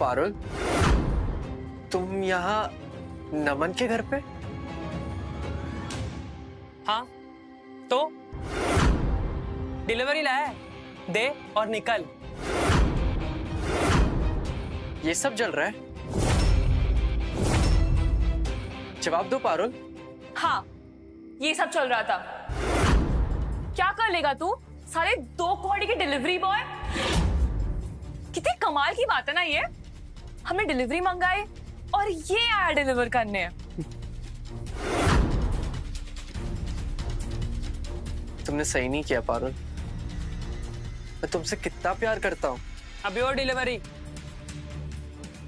पारुल, तुम यहाँ नमन के घर पे? हाँ तो डिलीवरी लाया, दे और निकल। ये सब चल रहा है? जवाब दो पारुल। हाँ, ये सब चल रहा था। क्या कर लेगा तू? सारे 2 कौड़ी के डिलीवरी बॉय। कितनी कमाल की बात है ना ये। हमने डिलीवरी मंगाई और ये आया डिलीवर करने। तुमने सही नहीं किया पारुल। मैं तुमसे कितना प्यार करता हूँ। अभी और डिलीवरी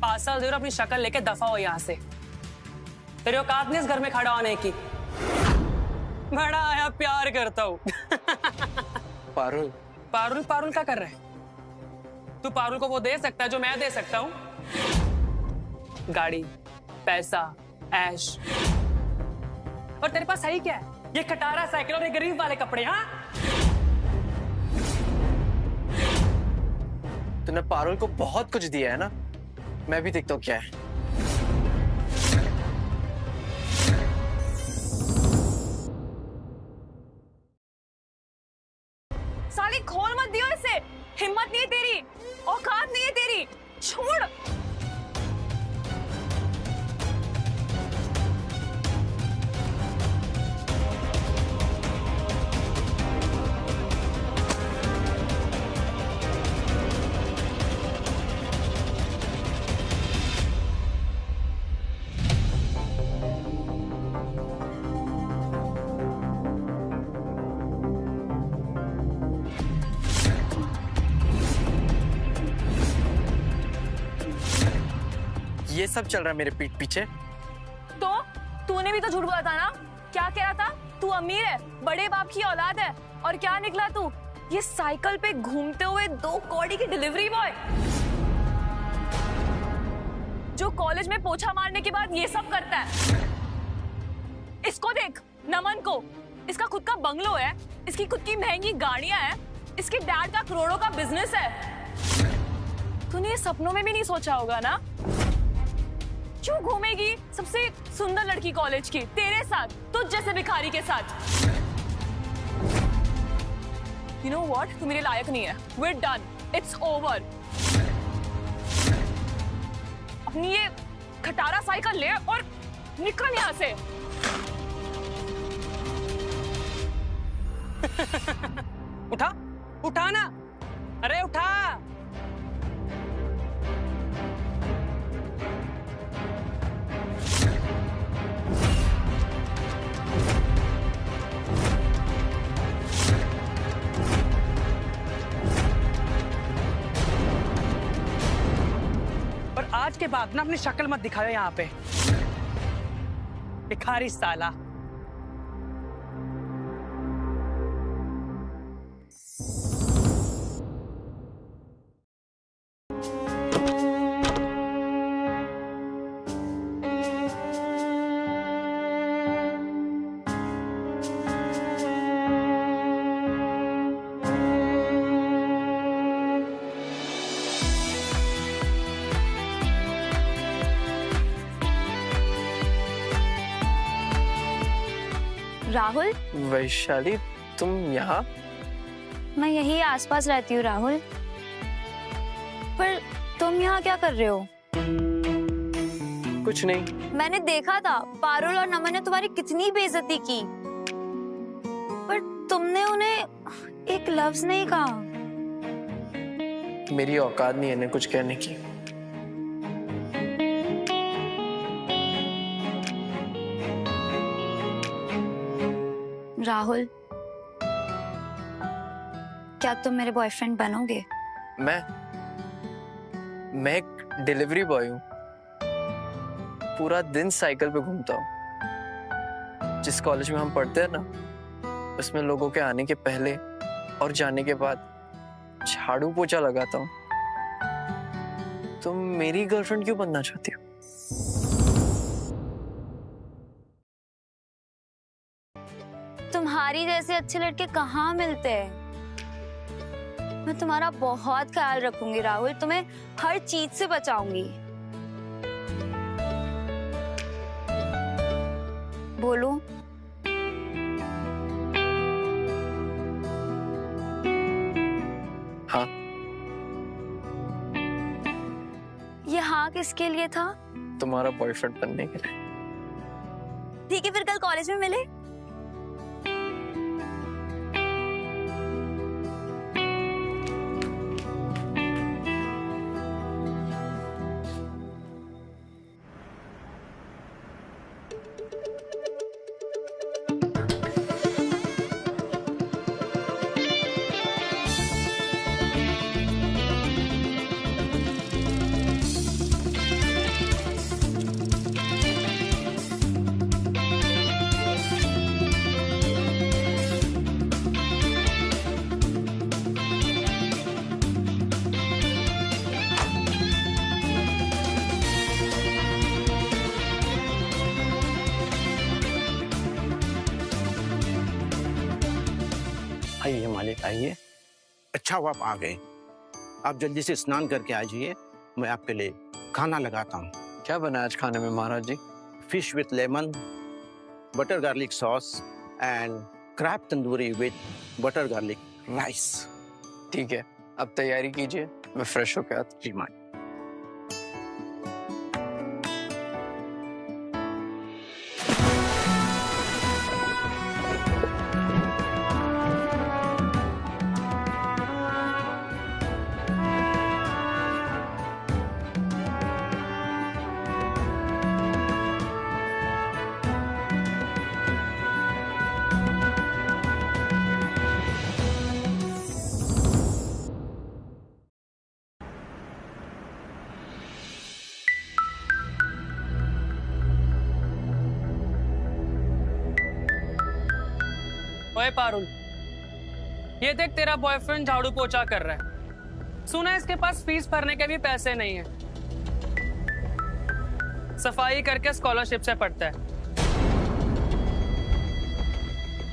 पार्सल दे और अपनी शक्ल लेके दफा हो यहाँ से। तेरे औकात नहीं इस घर में खड़ा होने की। बड़ा आया प्यार करता हूँ। पारुल पारुल पारुल क्या कर रहा है? तू पारुल को वो दे सकता है जो मैं दे सकता हूँ? गाड़ी, पैसा, ऐश। और तेरे पास सही क्या है? ये खटारा साइकिल और ये गरीब वाले कपड़े। हाँ, तूने पारुल को बहुत कुछ दिया है ना। मैं भी देखता हूँ क्या है। साली खोल मत दियो इसे। हिम्मत नहीं है तेरी, औकात नहीं है तेरी। छोड़। ये सब चल रहा है मेरे पीठ पीछे। तो तूने भी तो झूठ बोला था ना। क्या कह रहा था? तू अमीर है, बड़े बाप की औलाद है। और क्या निकला तू? ये साइकिल पे घूमते हुए 2 कौड़ी की डिलीवरी बॉय जो कॉलेज में पोछा मारने के बाद ये सब करता है। इसको देख, नमन को। इसका खुद का बंगलो है, इसकी खुद की महंगी गाड़ियां हैं, इसके डैड का करोड़ों का बिजनेस है। तूने ये सपनों में भी नहीं सोचा होगा ना। क्यों घूमेगी सबसे सुंदर लड़की कॉलेज की तेरे साथ, तुझ जैसे भिखारी के साथ? You know what? तू मेरे लायक नहीं है। We're done. It's over. अपनी ये खटारा साइकिल ले और निकल यहाँ से। उठा, उठा ना। अरे उठा। और आज के बाद ना अपनी शक्ल मत दिखाओ यहाँ पे, भिखारी साला। राहुल, वैशाली, तुम यहाँ? मैं यही आसपास रहती हूँ राहुल। पर तुम यहाँ क्या कर रहे हो? कुछ नहीं। मैंने देखा था पारुल और नमन ने तुम्हारी कितनी बेइज्जती की, पर तुमने उन्हें एक लफ्ज नहीं कहा। मेरी औकात नहीं है इन्हें कुछ कहने की। राहुल, क्या तुम मेरे बॉयफ्रेंड बनोगे? मैं एक डिलीवरी बॉय हूँ। पूरा दिन साइकिल पे घूमता हूँ। जिस कॉलेज में हम पढ़ते हैं ना, उसमें लोगों के आने के पहले और जाने के बाद झाड़ू पोछा लगाता हूँ। तुम मेरी गर्लफ्रेंड क्यों बनना चाहती हो? तुम्हारी जैसे अच्छे लड़के कहाँ मिलते हैं? मैं तुम्हारा बहुत ख्याल रखूंगी राहुल, तुम्हें हर चीज से बचाऊंगी। बोलो। हाँ। ये हाँ किसके लिए था? तुम्हारा बॉयफ्रेंड बनने के लिए। ठीक है, फिर कल कॉलेज में मिले। आइए मालिक आइए। अच्छा हुआ आप आ गए। आप जल्दी से स्नान करके आ जाइए, मैं आपके लिए खाना लगाता हूँ। क्या बना आज खाने में Maharaj ji? Fish with lemon, butter garlic sauce and crab tandoori with butter garlic rice. ठीक है, अब तैयारी कीजिए, मैं फ्रेश होकर आता जी मालिक। ओए पारुल, ये देख तेरा बॉयफ्रेंड झाड़ू पोछा कर रहा है। सुना है इसके पास फीस भरने के भी पैसे नहीं है। सफाई करके स्कॉलरशिप से पढ़ता है।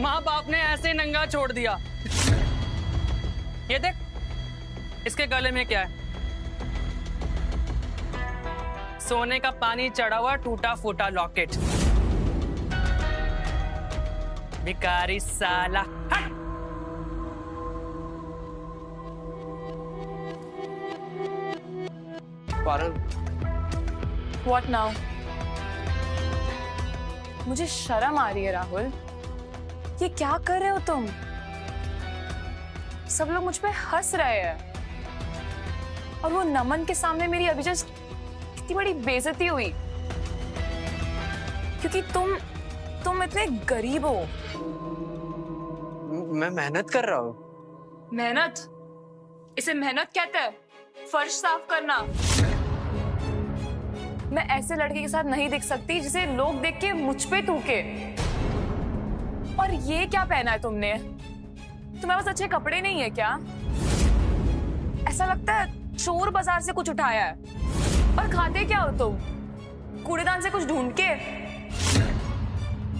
माँ बाप ने ऐसे नंगा छोड़ दिया। ये देख, इसके गले में क्या है? सोने का पानी चढ़ा हुआ टूटा फूटा लॉकेट। भिखारी साला। हट! Parul, What now? मुझे शर्म आ रही है राहुल। ये क्या कर रहे हो तुम? सब लोग मुझ पे हंस रहे हैं और वो नमन के सामने मेरी अभी जस्ट कितनी बड़ी बेइज्जती हुई क्योंकि तुम इतने गरीब हो। मैं मेहनत कर रहा हूँ। मेहनत? इसे मेहनत कहते हैं? फर्श साफ करना। मैं ऐसे लड़के के साथ नहीं दिख सकती जिसे लोग देख के मुझ पे थूके। और ये क्या पहना है तुमने? तुम्हारे पास अच्छे कपड़े नहीं है क्या? ऐसा लगता है चोर बाजार से कुछ उठाया है। और खाते क्या हो तुम? कूड़ेदान से कुछ ढूंढ के?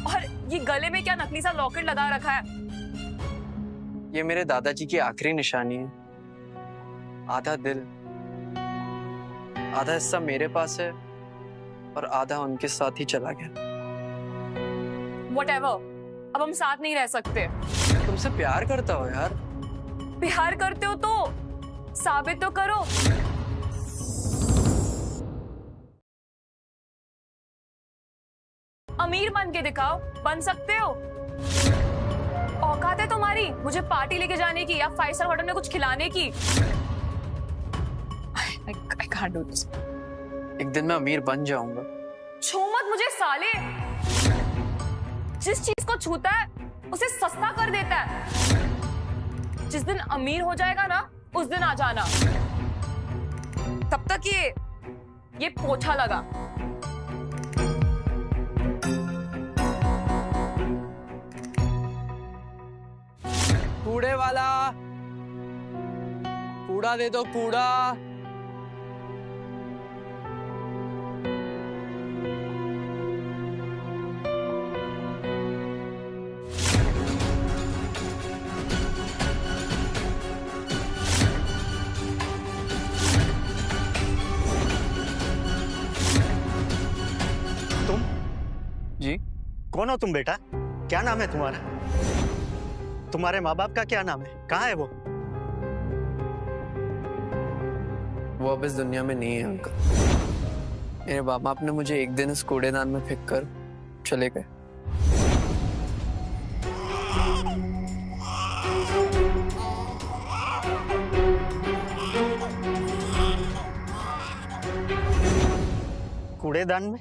और ये गले में क्या नकली सा लॉकेट लगा रखा है? ये मेरे दादाजी की आखिरी निशानी है। आधा दिल, आधा हिस्सा मेरे पास है और आधा उनके साथ ही चला गया। Whatever, अब हम साथ नहीं रह सकते। तुमसे प्यार करता हो यार। प्यार करते हो तो साबित तो करो। अमीर बन के दिखाओ, बन सकते हो। औकात है तुम्हारी मुझे पार्टी लेके जाने की या 5 स्टार होटल में कुछ खिलाने की? I can't do this. एक दिन मैं अमीर बन जाऊंगा। छू मत मुझे साले। जिस चीज को छूता है उसे सस्ता कर देता है। जिस दिन अमीर हो जाएगा ना उस दिन आ जाना। तब तक ये पोछा लगा। कूड़े वाला, कूड़ा दे दो, कूड़ा। कौन हो तुम बेटा? क्या नाम है तुम्हारा? तुम्हारे माँ बाप का क्या नाम है? कहाँ है वो? वो अब इस दुनिया में नहीं है अंकल। मेरे बाप बाप ने मुझे एक दिन इस कूड़ेदान में फेंक कर चले गए। कूड़ेदान में?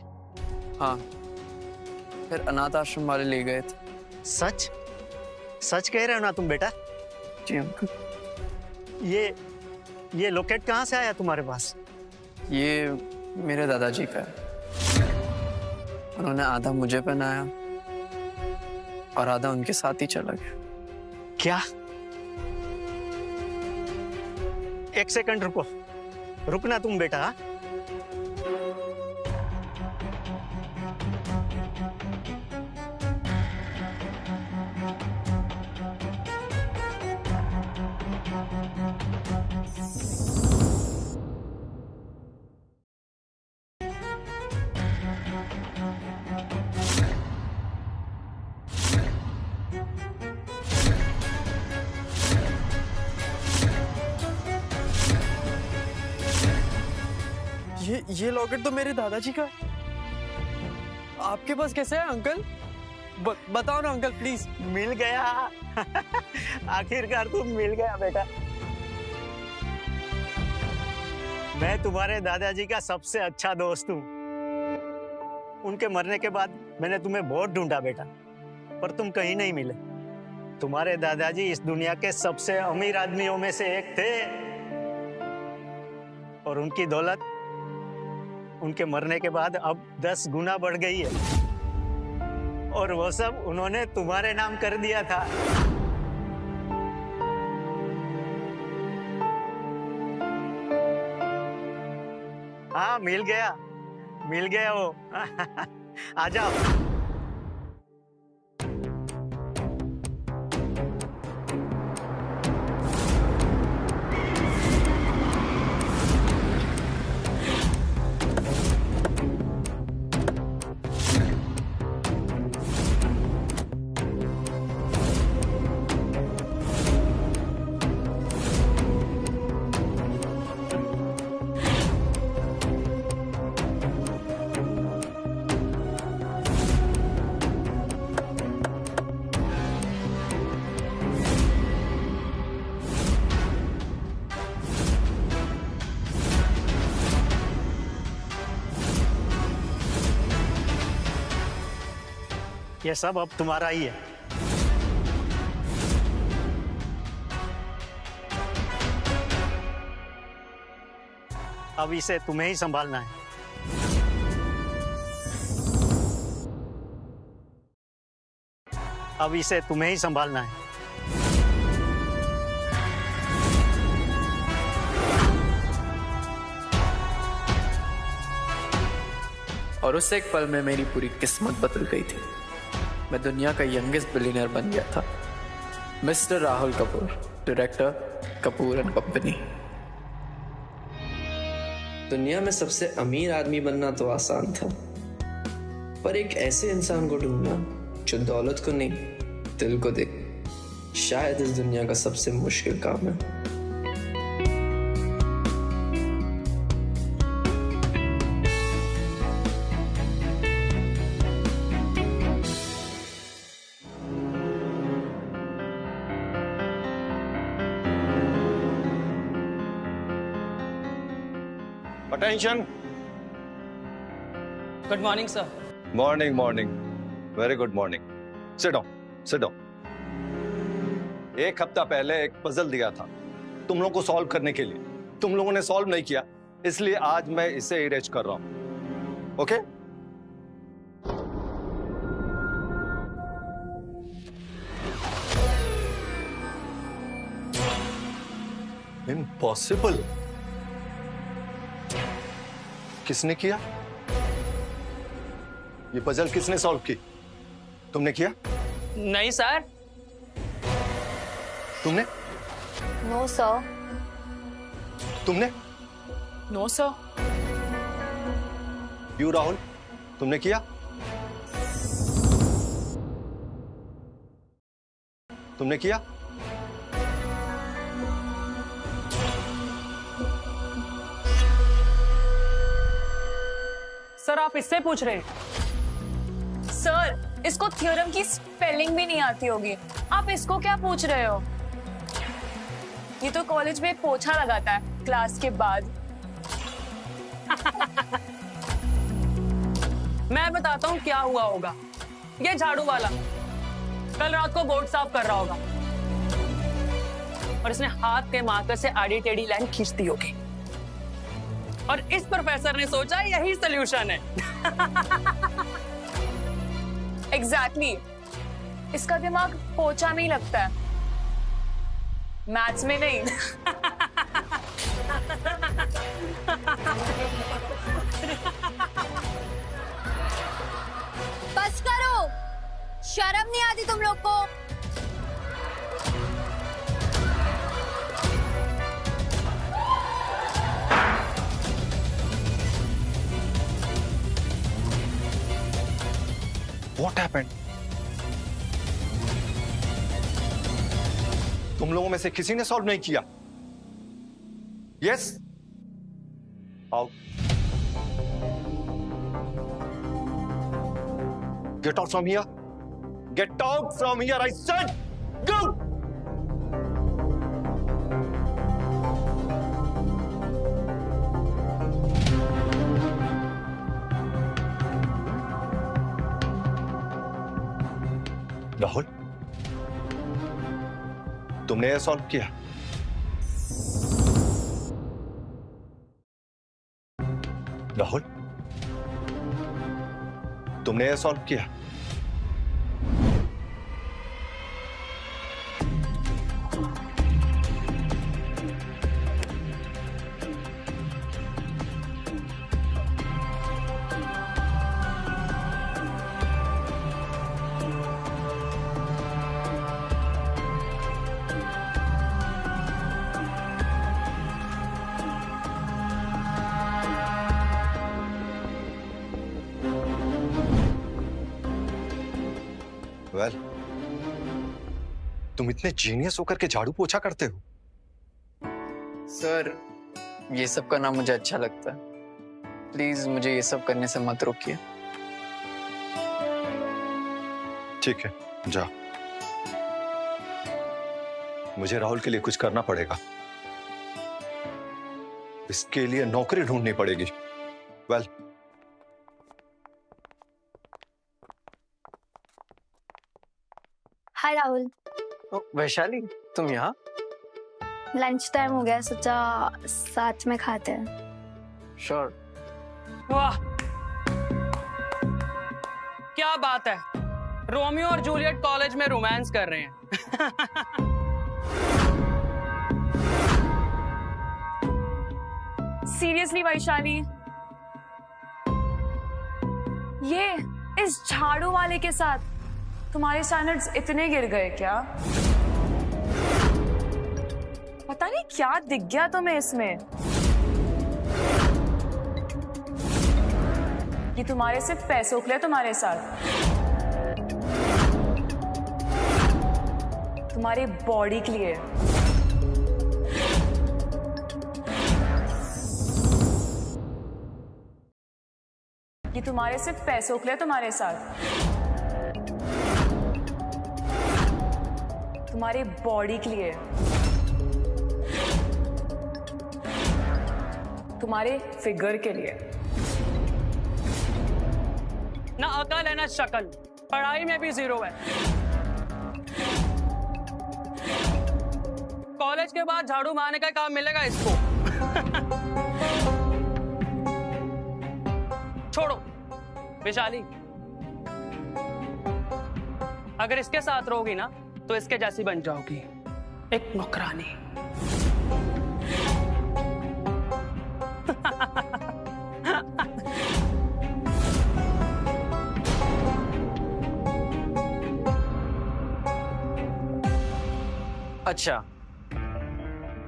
हाँ, फिर अनाथ आश्रम वाले ले गए थे। सच? सच कह रहे हो ना तुम बेटा? जी अंकल। ये लॉकेट कहाँ से आया तुम्हारे पास? ये मेरे दादाजी का है। उन्होंने आधा मुझे पहनाया और आधा उनके साथ ही चला गया। क्या? एक सेकंड रुको, रुकना तुम बेटा। हाँ? ये लॉकेट तो मेरे दादाजी का है। आपके पास कैसे है अंकल? बताओ ना अंकल प्लीज। मिल गया। आखिरकार तुम मिल गया बेटा। मैं तुम्हारे दादाजी का सबसे अच्छा दोस्त हूँ। उनके मरने के बाद मैंने तुम्हें बहुत ढूंढा बेटा, पर तुम कहीं नहीं मिले। तुम्हारे दादाजी इस दुनिया के सबसे अमीर आदमियों में से एक थे और उनकी दौलत उनके मरने के बाद अब 10 गुना बढ़ गई है, और वो सब उन्होंने तुम्हारे नाम कर दिया था। हाँ, मिल गया वो। आ जाओ। ये सब अब तुम्हारा ही है। अब इसे तुम्हें ही संभालना है। अब इसे तुम्हें ही संभालना है। और उस एक पल में मेरी पूरी किस्मत बदल गई थी। मैं दुनिया का यंगेस्ट बिलियनर बन गया था। Mister Rahul Kapoor, director Kapoor and company. दुनिया में सबसे अमीर आदमी बनना तो आसान था, पर एक ऐसे इंसान को ढूंढना जो दौलत को नहीं दिल को दे, शायद इस दुनिया का सबसे मुश्किल काम है। Attention. Good morning sir. Morning. Very good morning. Sit down. एक हफ्ता पहले एक पजल दिया था तुम लोगों को सॉल्व करने के लिए। तुम लोगों ने सॉल्व नहीं किया, इसलिए आज मैं इसे इरेज कर रहा हूं। ओके? इम्पॉसिबल। किसने किया? ये पजल किसने सॉल्व की? तुमने किया? नहीं सर। तुमने? No sir. तुमने? No sir. यू राहुल, तुमने किया? तुमने किया? सर आप इससे पूछ रहे हैं? सर इसको थ्योरम की स्पेलिंग भी नहीं आती होगी, आप इसको क्या पूछ रहे हो? ये तो कॉलेज में पोछा लगाता है क्लास के बाद। मैं बताता हूँ क्या हुआ होगा। ये झाड़ू वाला कल रात को बोर्ड साफ कर रहा होगा और इसने हाथ के मार्कर से आड़ी टेढ़ी लाइन खींच दी होगी और इस प्रोफेसर ने सोचा यही सॉल्यूशन है। एग्जैक्टली इसका दिमाग पोछा में ही लगता है, मैथ्स में नहीं। बस करो, शर्म नहीं आती तुम लोग को? What happened? तुम लोगों में से किसी ने सॉल्व नहीं किया? यस? आओ। Get out from here. Get out from here, I said. Go! Rahul, तुमने यह सॉल्व किया? राहुल, तुमने यह सॉल्व किया? वेल, तुम इतने जीनियस होकर के झाड़ू पोछा करते हो? सर ये सब करना मुझे अच्छा लगता है, प्लीज मुझे ये सब करने से मत रोकिए। ठीक है, जा। मुझे राहुल के लिए कुछ करना पड़ेगा, इसके लिए नौकरी ढूंढनी पड़ेगी। वेल, हाय राहुल। वैशाली तुम यहाँ? लंच टाइम हो गया, सोचा साथ में खाते हैं। श्योर। वाह क्या बात है, रोमियो और जूलियट कॉलेज में रोमांस कर रहे हैं। सीरियसली वैशाली, ये इस झाड़ू वाले के साथ तुम्हारे स्टैंडर्ड्स इतने गिर गए क्या? पता नहीं क्या दिख गया तुम्हें इसमें। ये तुम्हारे सिर्फ पैसों के लिए तुम्हारे साथ, तुम्हारी बॉडी के लिए। ये तुम्हारे सिर्फ पैसों के लिए तुम्हारे साथ, तुम्हारी बॉडी के लिए, तुम्हारे फिगर के लिए। ना अकल है ना शक्ल, पढ़ाई में भी जीरो है। कॉलेज के बाद झाड़ू मारने का काम मिलेगा इसको। छोड़ो वैशाली, अगर इसके साथ रहोगी ना तो इसके जैसी बन जाओगी, एक नौकरानी। अच्छा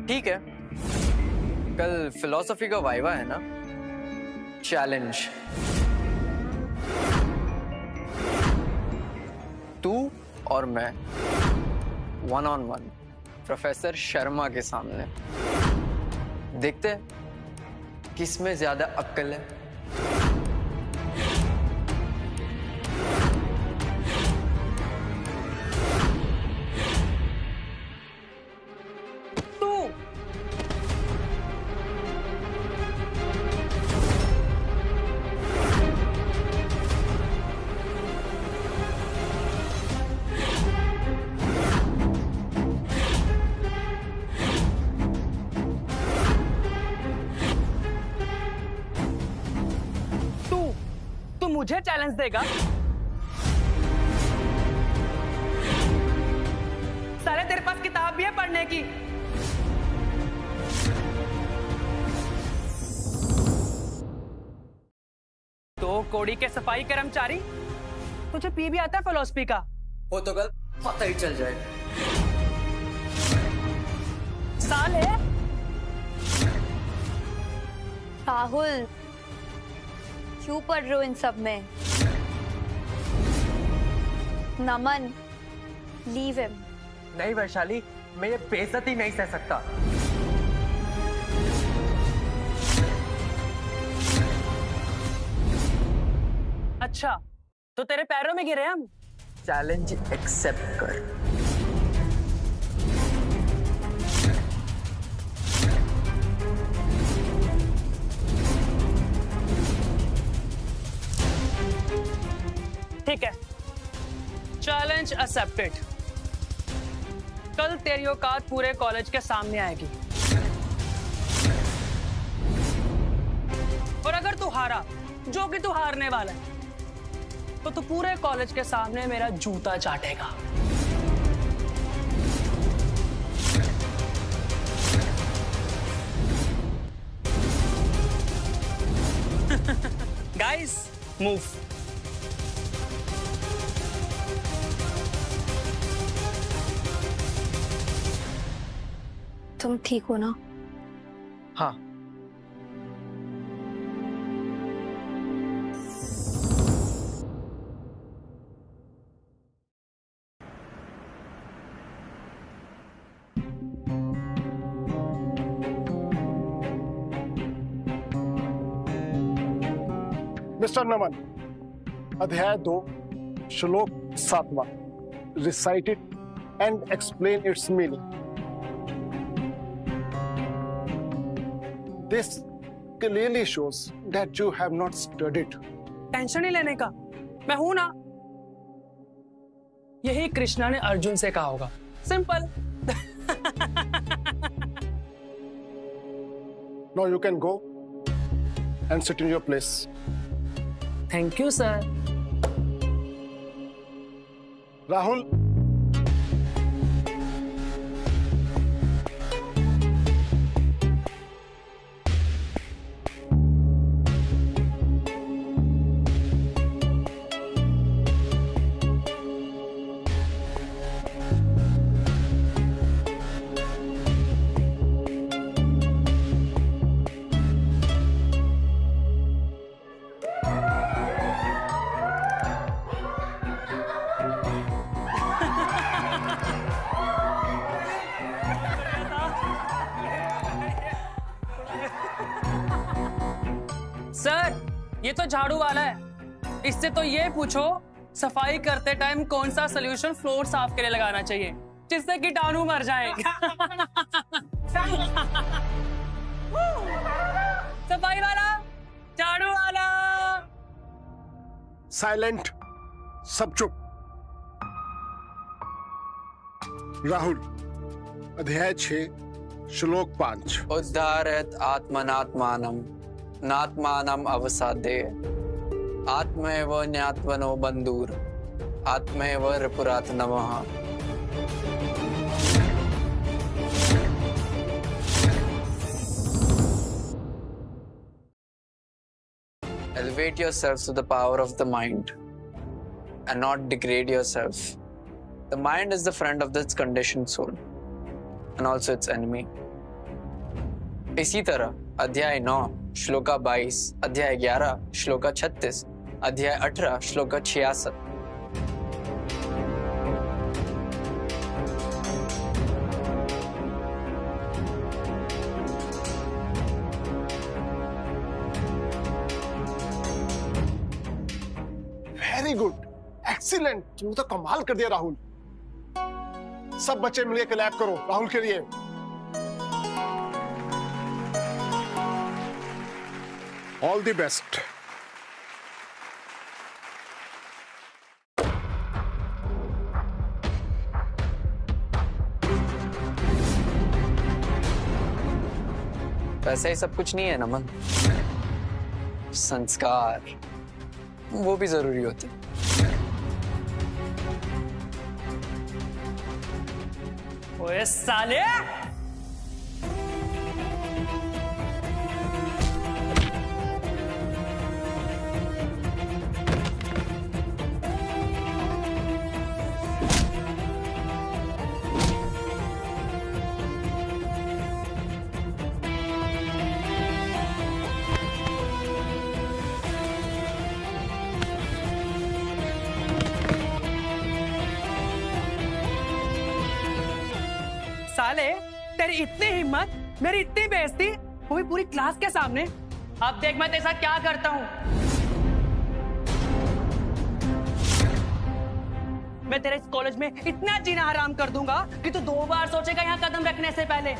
ठीक है, कल फिलॉसफी का वाइवा है ना? चैलेंज, तू और मैं 1-on-1 प्रोफेसर शर्मा के सामने। देखते हैं किसमें ज्यादा अक्ल है। मुझे चैलेंज देगा? साले तेरे पास किताब भी है पढ़ने की? तो कोड़ी के सफाई कर्मचारी, तुझे पी भी आता है फिलोसफी का? वो तो कल पता ही चल जाएगा। साले राहुल, क्यों पढ़ रहे हो इन सब में? नमन, लीव हिम। नहीं वैशाली, मैं ये बेइज्जती नहीं सह सकता। अच्छा, तो तेरे पैरों में गिरे हम? चैलेंज एक्सेप्ट कर। ठीक है, चैलेंज एक्सेप्टेड। कल तेरी औकात पूरे कॉलेज के सामने आएगी, और अगर तू हारा, जो कि तू हारने वाला है, तो तू पूरे कॉलेज के सामने मेरा जूता चाटेगा। Guys, move. तुम ठीक हो ना? हाँ। मिस्टर नमन, अध्याय 2, श्लोक 7वां, recite it and explain its meaning. This clearly shows that you have not studied. Tension नहीं लेने का, मैं हूं ना। यही कृष्णा ने अर्जुन से कहा होगा। Simple. Now you can go and sit in your place. Thank you sir. Rahul, sir, ये तो झाड़ू वाला है। इससे तो ये पूछो, सफाई करते टाइम कौन सा सोल्यूशन फ्लोर साफ के लिए लगाना चाहिए जिससे कीटाणु मर जाए। सफाई वाला, झाड़ू वाला। साइलेंट, सब चुप। राहुल, अध्याय 6, श्लोक 5। उद्धारयत् आत्मनात्मानं नात्मानं अवसादे आत्मैव ज्ञात्वनो बन्धुर आत्मैव रिपुरात् नमः। Elevate yourself to the power of the mind and not degrade yourself. The mind is the friend of this conditioned soul and also its enemy. इसी तरह अध्याय 9 श्लोका 22, अध्याय 11 श्लोका 36, अध्याय 18 श्लोका 66। वेरी गुड, एक्सीलेंट, तुमने तो कमाल कर दिया राहुल। सब बच्चे मिलकर क्लैप करो राहुल के लिए। All the best. वैसे ही सब कुछ नहीं है नमन, संस्कार वो भी जरूरी होते। ओए साले, साले तेरी इतनी हिम्मत, मेरी इतनी बेइज्जती, वो भी पूरी क्लास के सामने। अब देख मैं तेरे साथ क्या करता हूँ। मैं तेरे इस कॉलेज में इतना जीना हराम कर दूंगा कि तू 2 बार सोचेगा यहाँ कदम रखने से पहले।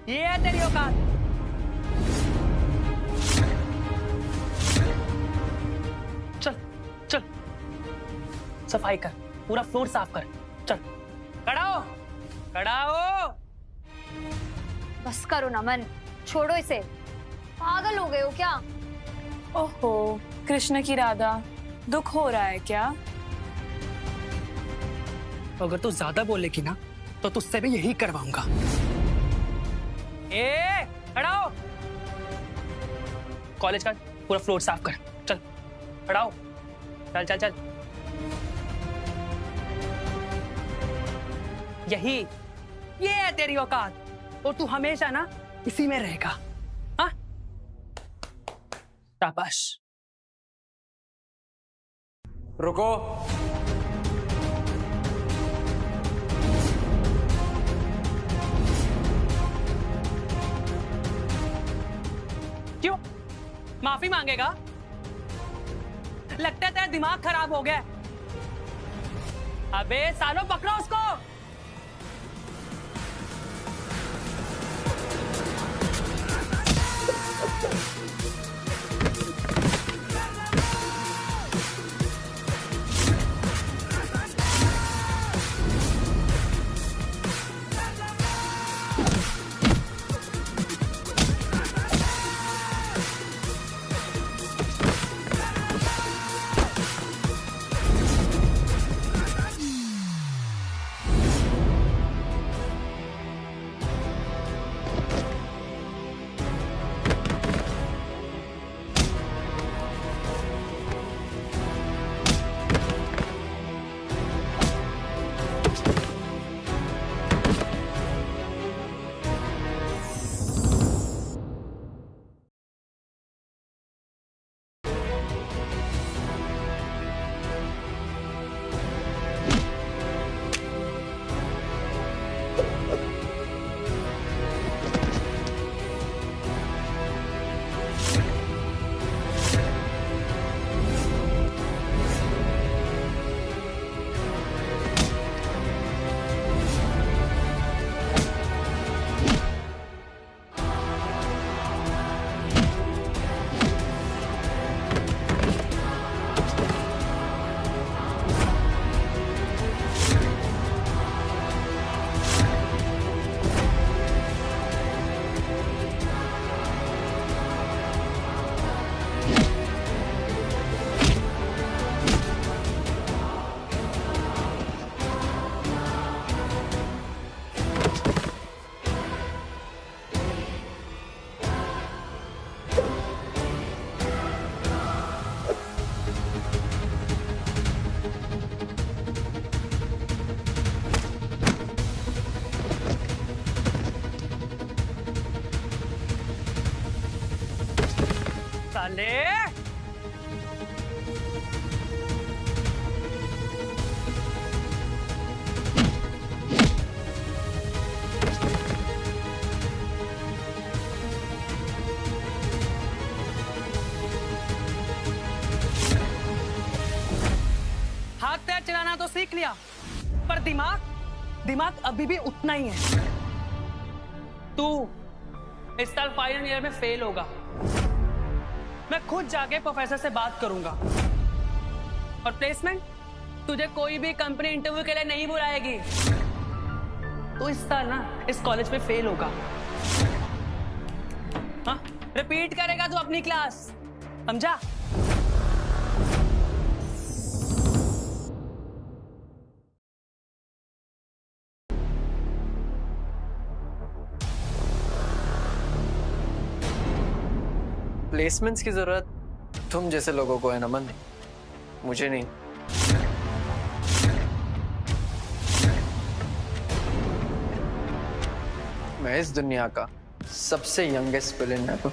ये है तेरी औकात। चल सफाई कर, पूरा फ्लोर साफ कर। चल खड़ा हो। बस करो नमन, छोड़ो इसे, पागल हो गए हो क्या? ओहो, कृष्ण की राधा, दुख हो रहा है क्या? अगर तू ज्यादा बोलेगी ना तो तुझसे भी यही करवाऊंगा। खड़ा हो, कॉलेज का पूरा फ्लोर साफ कर। चल खड़ा हो, चल। ये है तेरी औकात, और तू हमेशा ना इसी में रहेगा। हाँ, शाबाश। रुको। क्यों माफी मांगेगा? लगता है तेरा दिमाग खराब हो गया। अबे सालो पकड़ो उसको। साले, टायर चलाना तो सीख लिया, पर दिमाग अभी भी उतना ही है। तू इस साल फाइनल ईयर में फेल होगा। मैं खुद जाके प्रोफेसर से बात करूंगा, और प्लेसमेंट तुझे कोई भी कंपनी इंटरव्यू के लिए नहीं बुलाएगी। तो इस साल ना इस कॉलेज में फेल होगा। हाँ, रिपीट करेगा तू अपनी क्लास, समझा? प्लेसमेंट्स की जरूरत तुम जैसे लोगों को है नमन, मुझे नहीं। मैं इस दुनिया का सबसे यंगेस्ट विलेन हूं।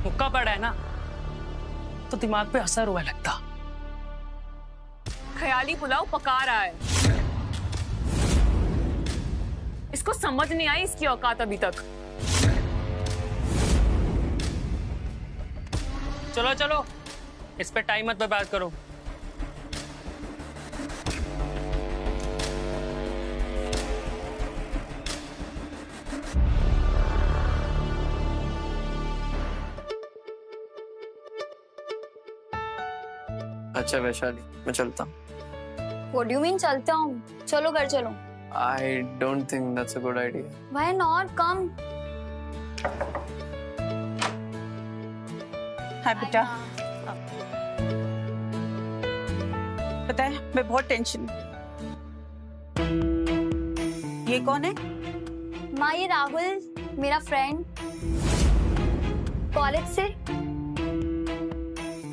मुक्का पड़ा है ना, तो दिमाग पे असर हुआ लगता। ख्याली पुलाव पका रहा है। इसको समझ नहीं आई इसकी औकात अभी तक। चलो चलो, इस पे टाइम मत बर्बाद करो। अच्छा वैशाली, मैं चलता हूँ। What do you mean चलता हूँ? चलो घर चलो। I don't think that's a good idea. Why not? Come. हाँ बेटा, पता है मैं बहुत टेंशन। ये कौन है? माँ, ये राहुल, मेरा फ्रेंड कॉलेज से।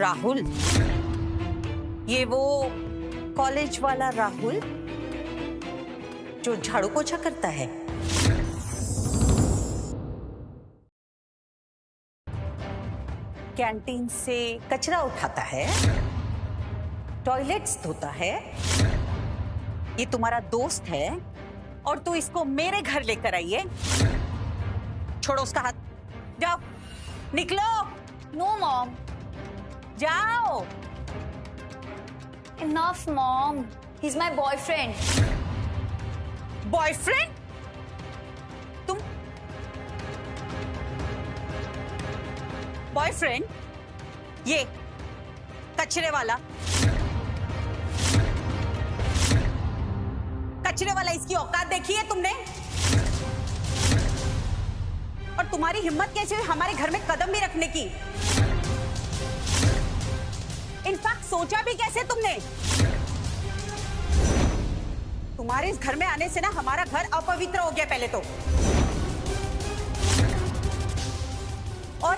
राहुल? ये वो कॉलेज वाला राहुल जो झाड़ू पोछा करता है? कैंटीन से कचरा उठाता है, टॉयलेट्स धोता है। ये तुम्हारा दोस्त है और तू इसको मेरे घर लेकर आई है। छोड़ो उसका हाथ, जाओ निकलो। No mom. जाओ। Enough, mom. He's my boyfriend. Boyfriend? तुम बॉयफ्रेंड? ये कचरे वाला इसकी औकात देखी है तुमने? और तुम्हारी हिम्मत कैसे हुई हमारे घर में कदम भी रखने की? इनफैक्ट सोचा भी कैसे तुमने? तुम्हारे इस घर में आने से ना हमारा घर अपवित्र हो गया पहले तो। और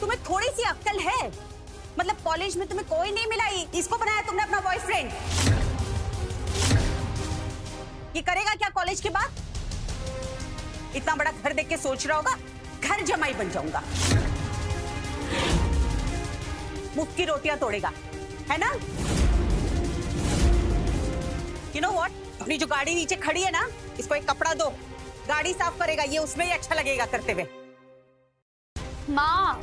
तुम्हें थोड़ी सी अक्ल है? मतलब कॉलेज में तुम्हें कोई नहीं मिला, इसको बनाया तुमने अपना बॉयफ्रेंड। ये करेगा क्या कॉलेज के बाद? इतना बड़ा घर देख के सोच रहा होगा घर जमाई बन जाऊंगा। मुफ्त की रोटियां तोड़ेगा, है ना? You know what? अपनी जो गाड़ी नीचे खड़ी है ना, इसको एक कपड़ा दो, गाड़ी साफ करेगा, ये उसमें ही अच्छा लगेगा करते हुए। माँ,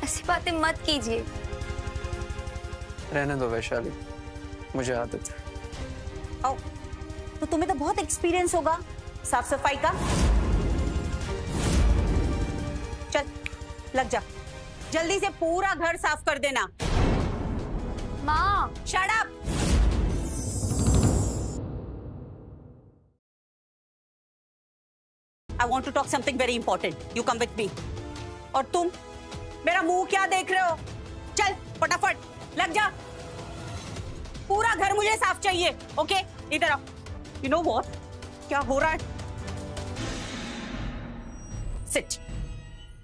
ऐसी बातें मत कीजिए। रहने दो वैशाली, मुझे आदत है। आओ, तो तुम्हें तो बहुत एक्सपीरियंस होगा साफ सफाई का। चल लग जा, जल्दी से पूरा घर साफ कर देना। माँ, shut up. I want to talk something very important. You come with me. और तुम मेरा मुंह क्या देख रहे हो? चल फटाफट लग जा, पूरा घर मुझे साफ चाहिए। ओके, इधर आओ। You know what? क्या हो रहा है? Sit.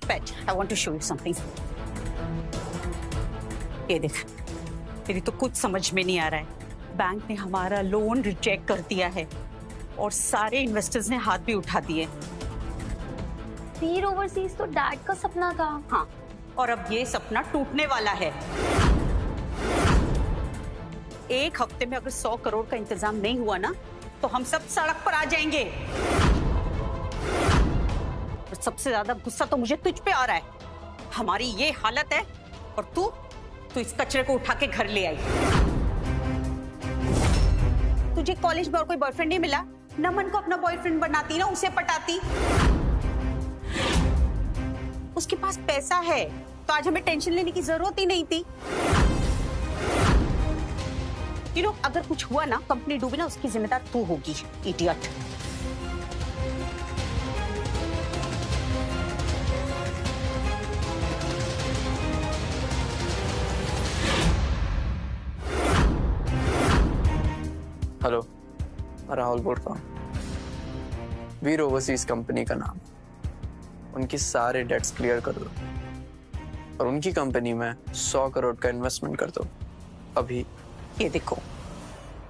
Pet. I want to show you something. ये देख, मेरी तो कुछ समझ में नहीं आ रहा है। बैंक ने हमारा लोन रिजेक्ट कर दिया है और सारे इन्वेस्टर्स ने हाथ भी उठा दिए। वीर ओवरसीज तो डैड का सपना था। हाँ, और अब ये सपना टूटने वाला है। एक हफ्ते में अगर 100 करोड़ का इंतजाम नहीं हुआ ना, तो हम सब सड़क पर आ जाएंगे। और सबसे ज्यादा गुस्सा तो मुझे तुझ पे आ रहा है। हमारी ये हालत है और तू इस कचरे को उठा के घर ले आई। तुझे कॉलेज में और कोई बॉयफ्रेंड नहीं मिला? नमन को अपना बॉयफ्रेंड बनाती ना, उसे पटाती। उसके पास पैसा है तो आज हमें टेंशन लेने की जरूरत ही नहीं थी। अगर कुछ हुआ ना, कंपनी डूबी ना, उसकी जिम्मेदार तू होगी, इडियट। हेलो, मैं राहुल बोल रहा हूँ। वीर ओवरसीज कंपनी का नाम, उनकी सारे डेट्स क्लियर कर दो और उनकी कंपनी में 100 करोड़ का इन्वेस्टमेंट कर दो अभी। ये देखो,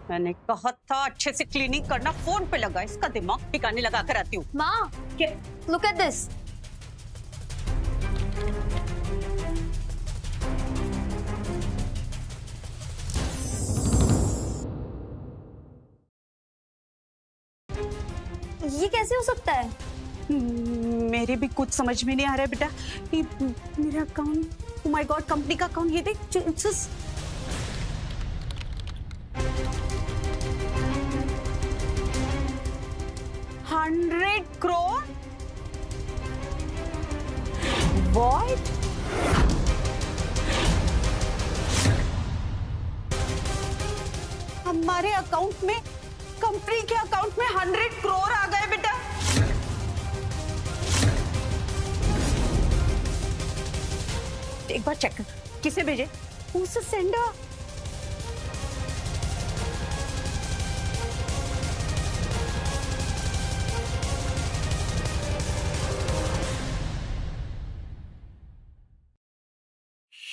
मैंने कहा था अच्छे से क्लीनिंग करना। फोन पे लगा, इसका दिमाग ठिकाने लगा कर आती हूँ। माँ, लुक एट दिस। ये कैसे हो सकता है? मेरे भी कुछ समझ में नहीं आ रहा है बेटा। ये मेरा account, oh my God, company का अकाउंट, ये देख। 100 करोड़? What? हमारे अकाउंट में, कंपनी के अकाउंट में 100 करोड़ आ गए बेटा। एक बार चेक कर, किसे भेजे? उसे सेंडर।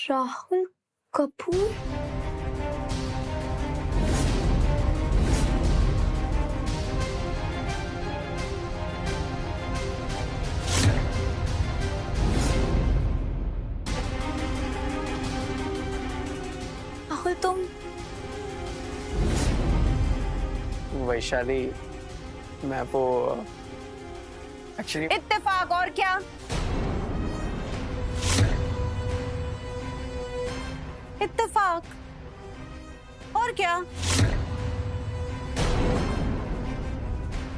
राहुल कपूर? राहुल, तुम? वैशाली, मैं वो एक्चुअली इत्तेफाक और क्या? इत्तेफाक और क्या?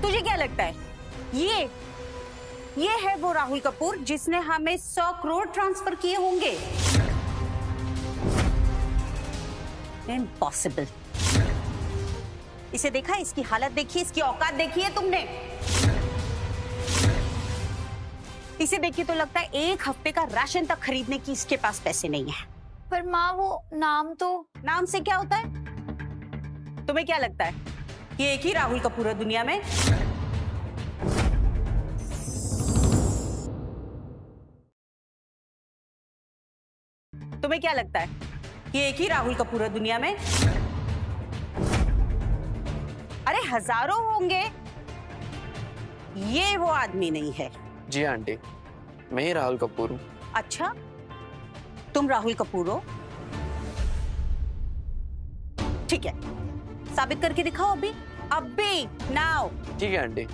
तुझे क्या लगता है ये है वो राहुल कपूर जिसने हमें 100 करोड़ ट्रांसफर किए होंगे? इम्पॉसिबल। इसे देखा, इसकी हालत देखी, इसकी औकात देखी है तुमने? इसे देखिए तो लगता है एक हफ्ते का राशन तक खरीदने की इसके पास पैसे नहीं है। पर माँ, वो नाम तो... नाम से क्या होता है? तुम्हें क्या लगता है ये एक ही राहुल कपूर है दुनिया में? तुम्हें क्या लगता है ये एक ही राहुल कपूर है दुनिया में? अरे हजारों होंगे, ये वो आदमी नहीं है। जी आंटी, मैं ही राहुल कपूर हूँ। अच्छा, तुम राहुल कपूर हो? ठीक है, साबित करके दिखाओ अभी, नाउ। ठीक है आंटी,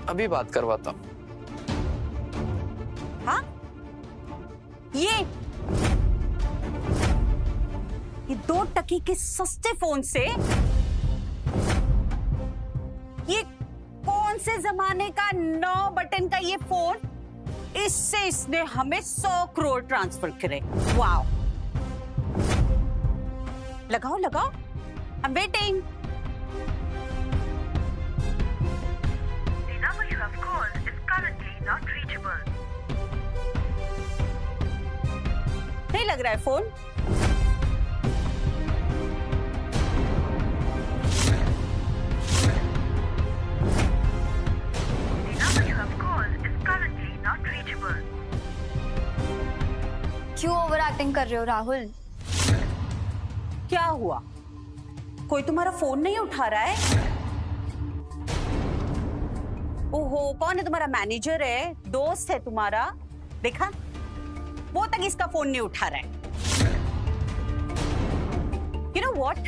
अभी बात करवाता हूँ। हाँ, ये 2 टके के सस्ते फोन से ये कौन से जमाने का 9 बटन का ये फोन, इससे इसने हमें 100 करोड़ ट्रांसफर करे। वाओ, लगाओ लगाओ, I am waiting. The number you have called is currently not reachable. नहीं लग रहा है phone. The number you have called is currently not reachable. क्यों ओवर एक्टिंग कर रहे हो राहुल? क्या हुआ, कोई तुम्हारा फोन नहीं उठा रहा है? ओहो, कौन है तुम्हारा मैनेजर? है दोस्त है तुम्हारा? देखा, वो तक इसका फोन नहीं उठा रहा है। You know what?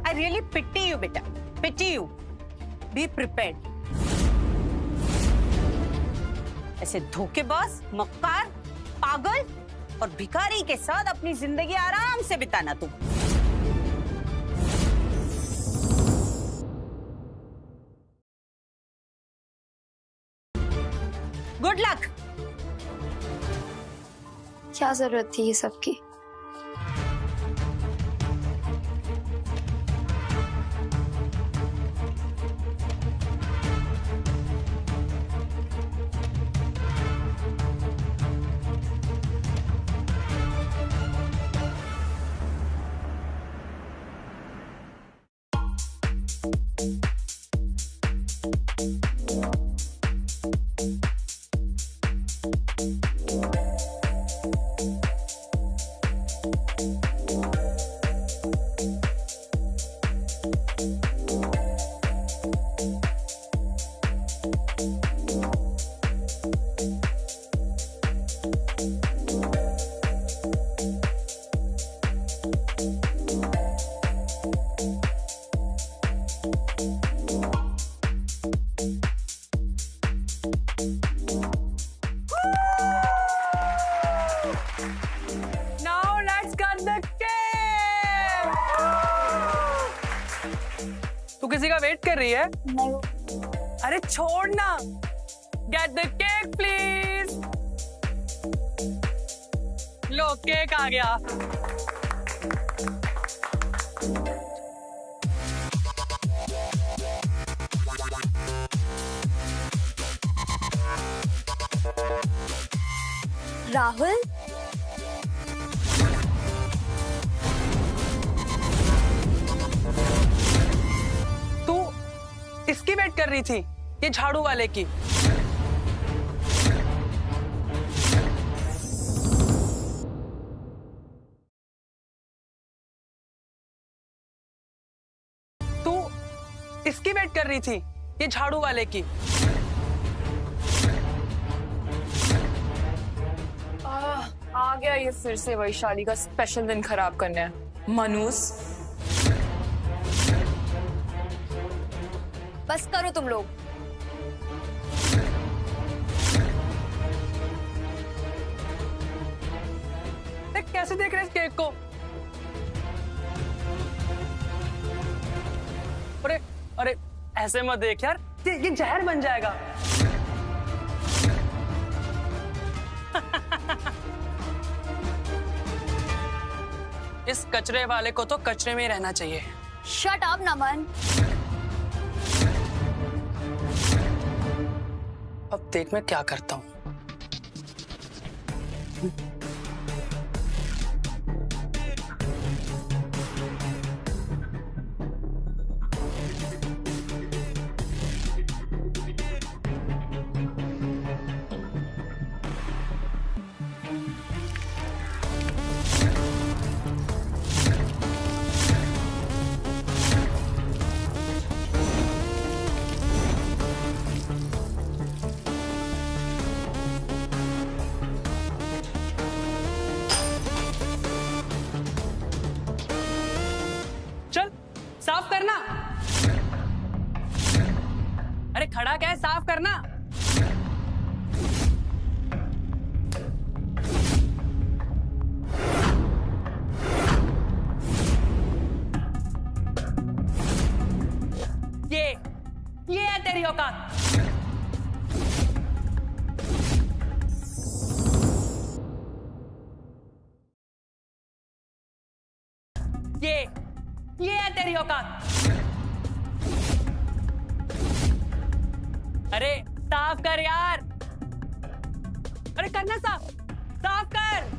I really pity you, बेटा, pity you. Be prepared. ऐसे धोखेबाज, मक्कार, पागल और भिखारी के साथ अपनी जिंदगी आराम से बिताना तुम। Good luck. क्या जरूरत थी ये सब की? तू किसी का वेट कर रही है? नहीं। अरे छोड़ ना। Get the cake please. लो केक आ गया। राहुल, तू इसकी वेट कर रही थी? ये झाड़ू वाले की? तू इसकी वेट कर रही थी? ये झाड़ू वाले की? आ गया ये फिर से वैशाली का स्पेशल दिन खराब करने। मनूस, बस करो तुम लोग। देख कैसे देख रहे इस केक को। अरे अरे ऐसे मत देख यार, ये जहर बन जाएगा। इस कचरे वाले को तो कचरे में ही रहना चाहिए। शट अप नमन। अब देख मैं क्या करता हूं। साफ करना। अरे खड़ा क्या है, साफ करना। ये है तेरी औकात। ये है तेरी औकात। अरे साफ कर यार। अरे करना साफ, साफ कर।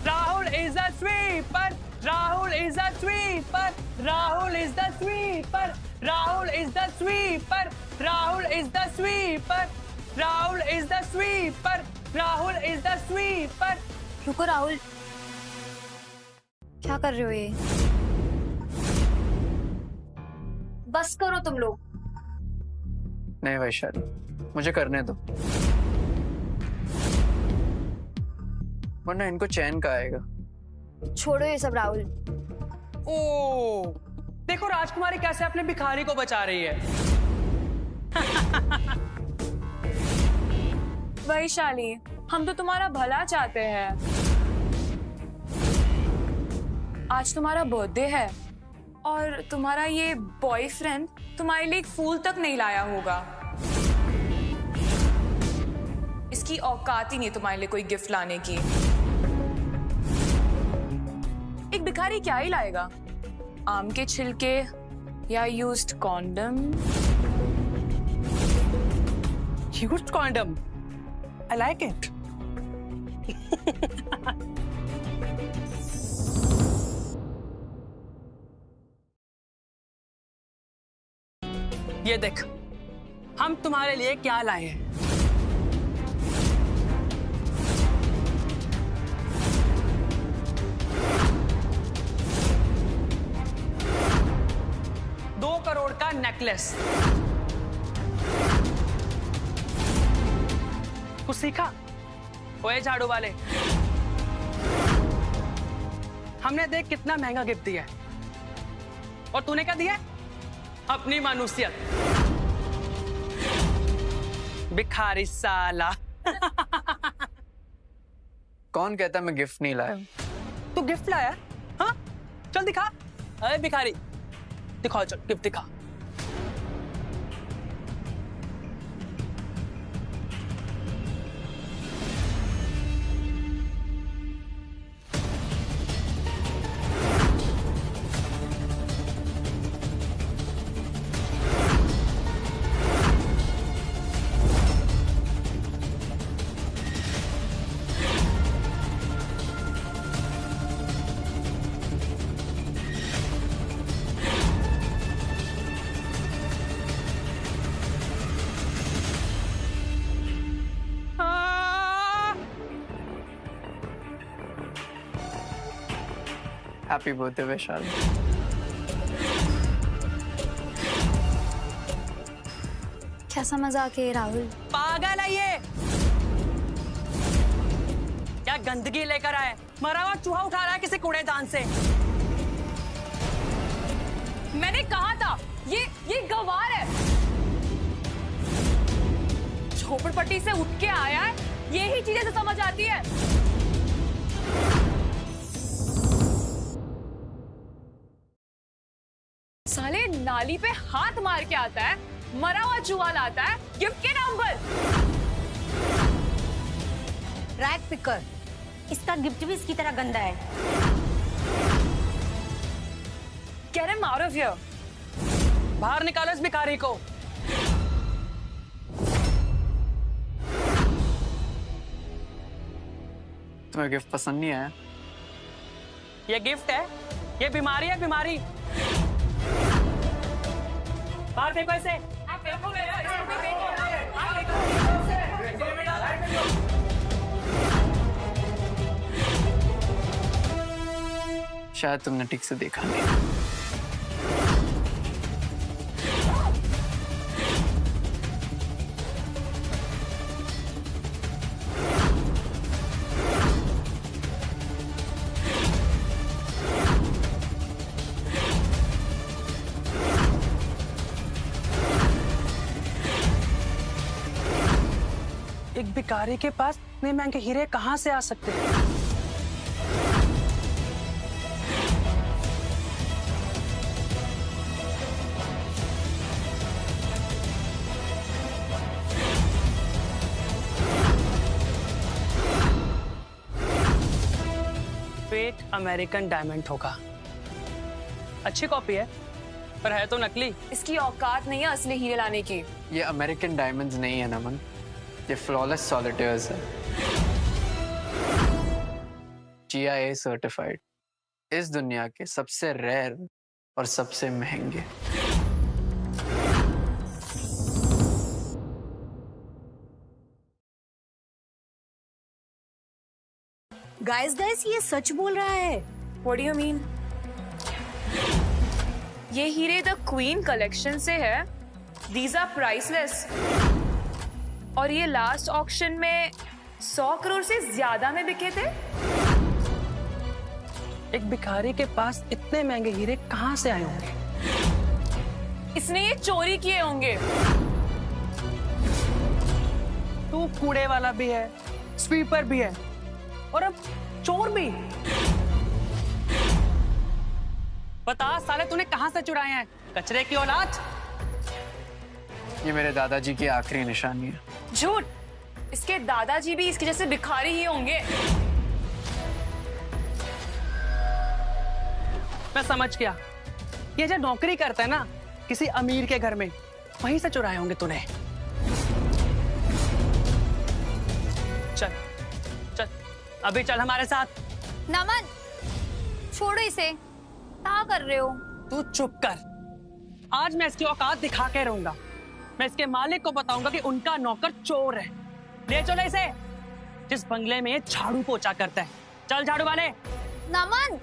Rahul is a sweeper. Rahul is a sweeper. Rahul is the sweeper. Rahul is the sweeper. Rahul is the sweeper. Rahul is the sweeper. Rahul is the sweeper. रुको राहुल, क्या कर रहे हो ये? बस करो तुम लोग। नहीं वैशाली, मुझे करने दो, वरना इनको चैन का आएगा। छोड़ो ये सब राहुल। ओ, देखो राजकुमारी कैसे अपने भिखारी को बचा रही है। वैशाली, हम तो तुम्हारा भला चाहते हैं। आज तुम्हारा बर्थडे है और तुम्हारा ये बॉयफ्रेंड तुम्हारे लिए एक फूल तक नहीं लाया होगा। इसकी औकात ही नहीं तुम्हारे लिए कोई गिफ्ट लाने की। एक भिखारी क्या ही लाएगा? आम के छिलके या used condom? Used condom. I like it. ये देख, हम तुम्हारे लिए क्या लाए हैं। $2 करोड़ का नेकलेस। कुछ सीखा? ओए झाड़ू वाले, हमने देख कितना महंगा गिफ्ट दिया है और तूने क्या दिया? अपनी मानुसियत। भिखारी साला। कौन कहता मैं गिफ्ट नहीं लाया? तू गिफ्ट लाया? हाँ, चल दिखा। अरे भिखारी, दिखाओ, चल गिफ्ट दिखा। Happy birthday Vaishali. कैसा मजाक है राहुल? पागल है ये। क्या गंदगी लेकर आए? मरा हुआ चूहा उठा रहा है किसी कूड़ेदान से। मैंने कहा था ये गवार है। झोपड़पट्टी से उठ के आया है, यही चीजें से समझ आती है। साले नाली पे हाथ मार के आता है, मरा हुआ चूहा लाता है गिफ्ट के नाम पर। रैग पिकर, इसका गिफ्ट भी इसकी तरह गंदा है। Get him out of here. बाहर निकालो इस भिखारी को। तुम्हें गिफ्ट पसंद नहीं आया? ये गिफ्ट है, ये बीमारी है, बीमारी। बाहर फेंको इसे। शायद तुमने ठीक से देखा नहीं। एक भिखारी के पास इतने महंगे हीरे कहां से आ सकते हैं? फेक अमेरिकन डायमंड होगा। अच्छी कॉपी है पर है तो नकली। इसकी औकात नहीं है असली हीरे लाने की। ये अमेरिकन डायमंड्स नहीं है नमन, ये फ्लॉलेस सॉलिटेयर्स है, GIA सर्टिफाइड। इस दुनिया के सबसे रेयर और सबसे महंगे। गाइस ये सच बोल रहा है। What do you mean? ये हीरे द क्वीन कलेक्शन से है। These are priceless. और ये लास्ट ऑक्शन में 100 करोड़ से ज्यादा में बिके थे। एक भिखारी के पास इतने महंगे हीरे कहाँ से आए होंगे? इसने ये चोरी किए होंगे। तू कूड़े वाला भी है, स्वीपर भी है और अब चोर भी। बता साले तूने कहां से चुराए हैं? कचरे की औलाद। ये मेरे दादाजी की आखिरी निशानी है। झूठ। इसके दादाजी भी इसके जैसे भिखारी ही होंगे। मैं समझ गया। ये जो नौकरी करता है ना किसी अमीर के घर में, वहीं से चुराए होंगे तूने। चल चल अभी चल हमारे साथ। नमन, छोड़ो इसे। क्या कर रहे हो? तू चुप कर। आज मैं इसकी औकात दिखा के रहूंगा। मैं इसके मालिक को बताऊंगा कि उनका नौकर चोर है। ले चलो इसे, जिस बंगले में झाड़ू पोछा करता है। चल झाड़ू वाले। नमन,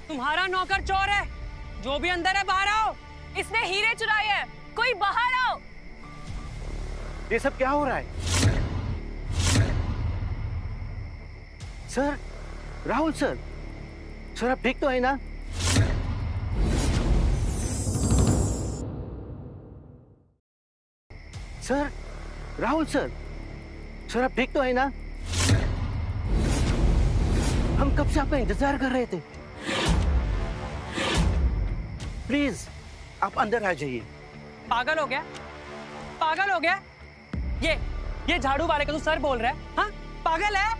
तुम्हारा नौकर चोर है। जो भी अंदर है बाहर आओ। इसने हीरे चुराए हैं। कोई बाहर आओ। ये सब क्या हो रहा है? सर, राहुल सर, सर आप ठीक तो है ना? सर, राहुल सर, सर आप ठीक तो है ना? हम कब से आपका इंतजार कर रहे थे। प्लीज आप अंदर आ जाइए। पागल हो गया? पागल हो गया? ये झाड़ू वाले का तू सर बोल रहा है? हाँ? पागल है?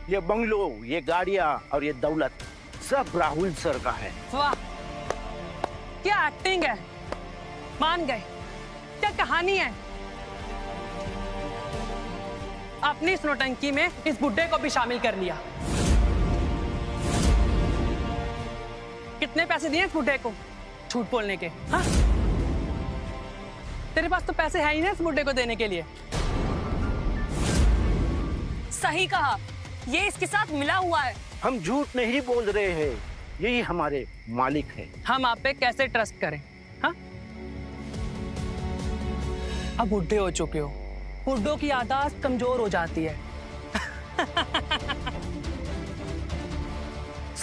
ये बंगलो, ये गाड़ियां और ये दौलत सब राहुल सर का है। वाह, क्या एक्टिंग है। मान गए। क्या कहानी है। अपनी इस नौटंकी में इस बुड्ढे को भी शामिल कर लिया। कितने पैसे दिए इस बुड्ढे को झूठ बोलने के? हाँ? तेरे पास तो पैसे है ही ना इस बुड्ढे को देने के लिए। सही कहा, ये इसके साथ मिला हुआ है। हम झूठ नहीं बोल रहे हैं, यही हमारे मालिक है। हम आप पे कैसे ट्रस्ट करें? हाँ? अब बुढ़े हो चुके हो, बुड्ढों की याददाश्त कमजोर हो जाती है।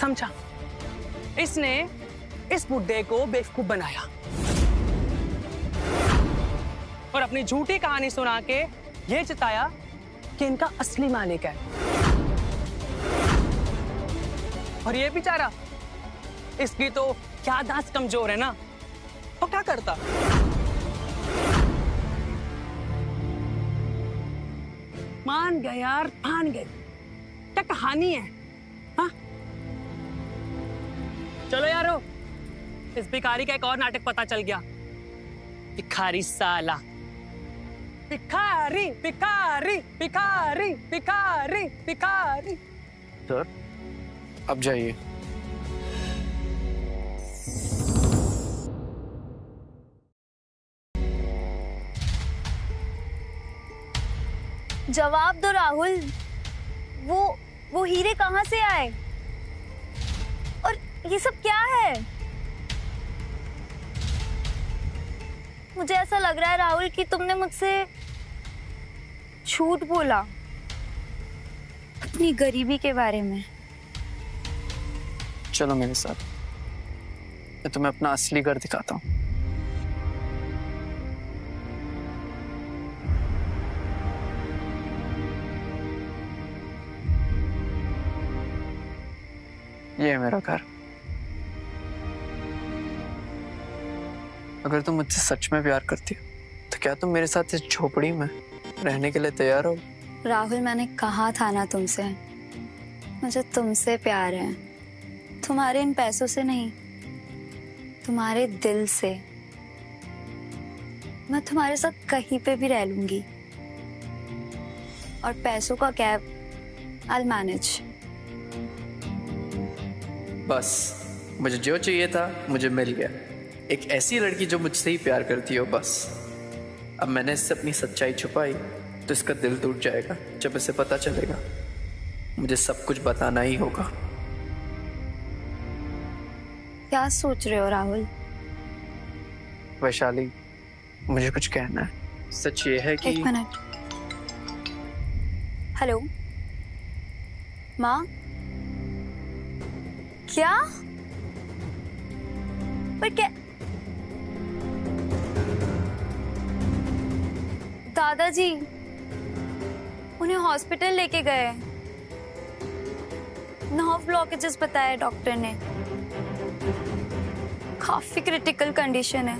समझा? इसने इस बुड्ढे को बेवकूफ बनाया और अपनी झूठी कहानी सुना के ये चिताया कि इनका असली मालिक है। और ये बेचारा, इसकी तो याददाश्त कमजोर है ना, तो क्या करता? मान गए यार, मान गए। क्या कहानी है? हाँ? चलो यारो, इस भिखारी का एक और नाटक पता चल गया। भिखारी साला। भिखारी भिखारी भिखारी भिखारी भिखारी। सर अब जाइए। जवाब दो राहुल। वो हीरे कहाँ से आए? और ये सब क्या है? मुझे ऐसा लग रहा है राहुल कि तुमने मुझसे झूठ बोला अपनी गरीबी के बारे में। चलो मेरे साथ, मैं तुम्हें अपना असली घर दिखाता हूँ। ये है मेरा घर। अगर तुम मुझसे सच में प्यार करती हो तो क्या तुम मेरे साथ इस झोपड़ी में रहने के लिए तैयार हो? राहुल, मैंने कहा था ना तुमसे मुझे तुमसे प्यार है, तुम्हारे इन पैसों से नहीं, तुम्हारे दिल से। मैं तुम्हारे साथ कहीं पे भी रह लूंगी, और पैसों का कैब I'll manage। बस मुझे जो चाहिए था मुझे मिल गया, एक ऐसी लड़की जो मुझसे ही प्यार करती हो। बस अब मैंने इससे अपनी सच्चाई छुपाई तो इसका दिल टूट जाएगा। जब इसे पता चलेगा मुझे सब कुछ बताना ही होगा। क्या सोच रहे हो राहुल? वैशाली, मुझे कुछ कहना है। सच ये है कि एक मिनट। हेलो माँ? क्या? पर क्या? दादाजी उन्हें हॉस्पिटल लेके गए, 9 ब्लॉकेजेस बताए डॉक्टर ने, काफी क्रिटिकल कंडीशन है,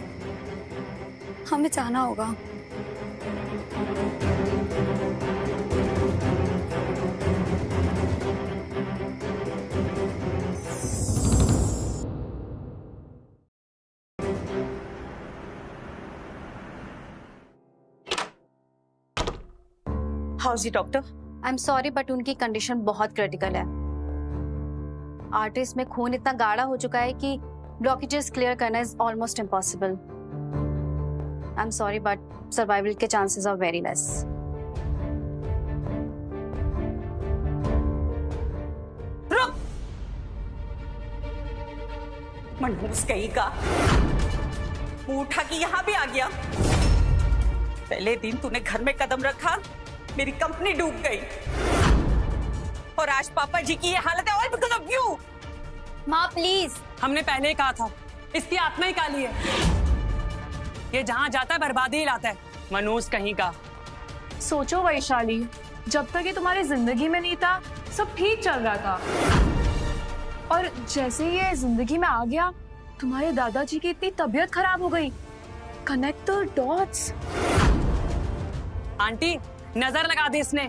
हमें जाना होगा। House doctor? I am sorry but उनकी कंडीशन बहुत क्रिटिकल है। आर्टरीज में खून इतना गाढ़ा हो चुका है कि ब्लॉकेजेस क्लियर करना is almost impossible. I am sorry but survival के चांसेस आर वेरी लेस। रुक! मनहूस कहीं का मुंह उठा के यहाँ भी आ गया। पहले दिन तूने घर में कदम रखा, मेरी कंपनी डूब गई, और आज पापा जी की ये हालत है, ऑल बिकॉज़ ऑफ यू। माँ प्लीज। हमने पहले ही कहा था इसकी आत्मा ही काली है, ये जहां जाता है बर्बादी ही लाता है। मनूस कहीं का। सोचो वैशाली, जब तक ये तुम्हारी जिंदगी में नहीं था सब ठीक चल रहा था, और जैसे ही ये जिंदगी में आ गया तुम्हारे दादाजी की इतनी तबीयत खराब हो गई। Connect the dots. आंटी नजर लगा दी इसने,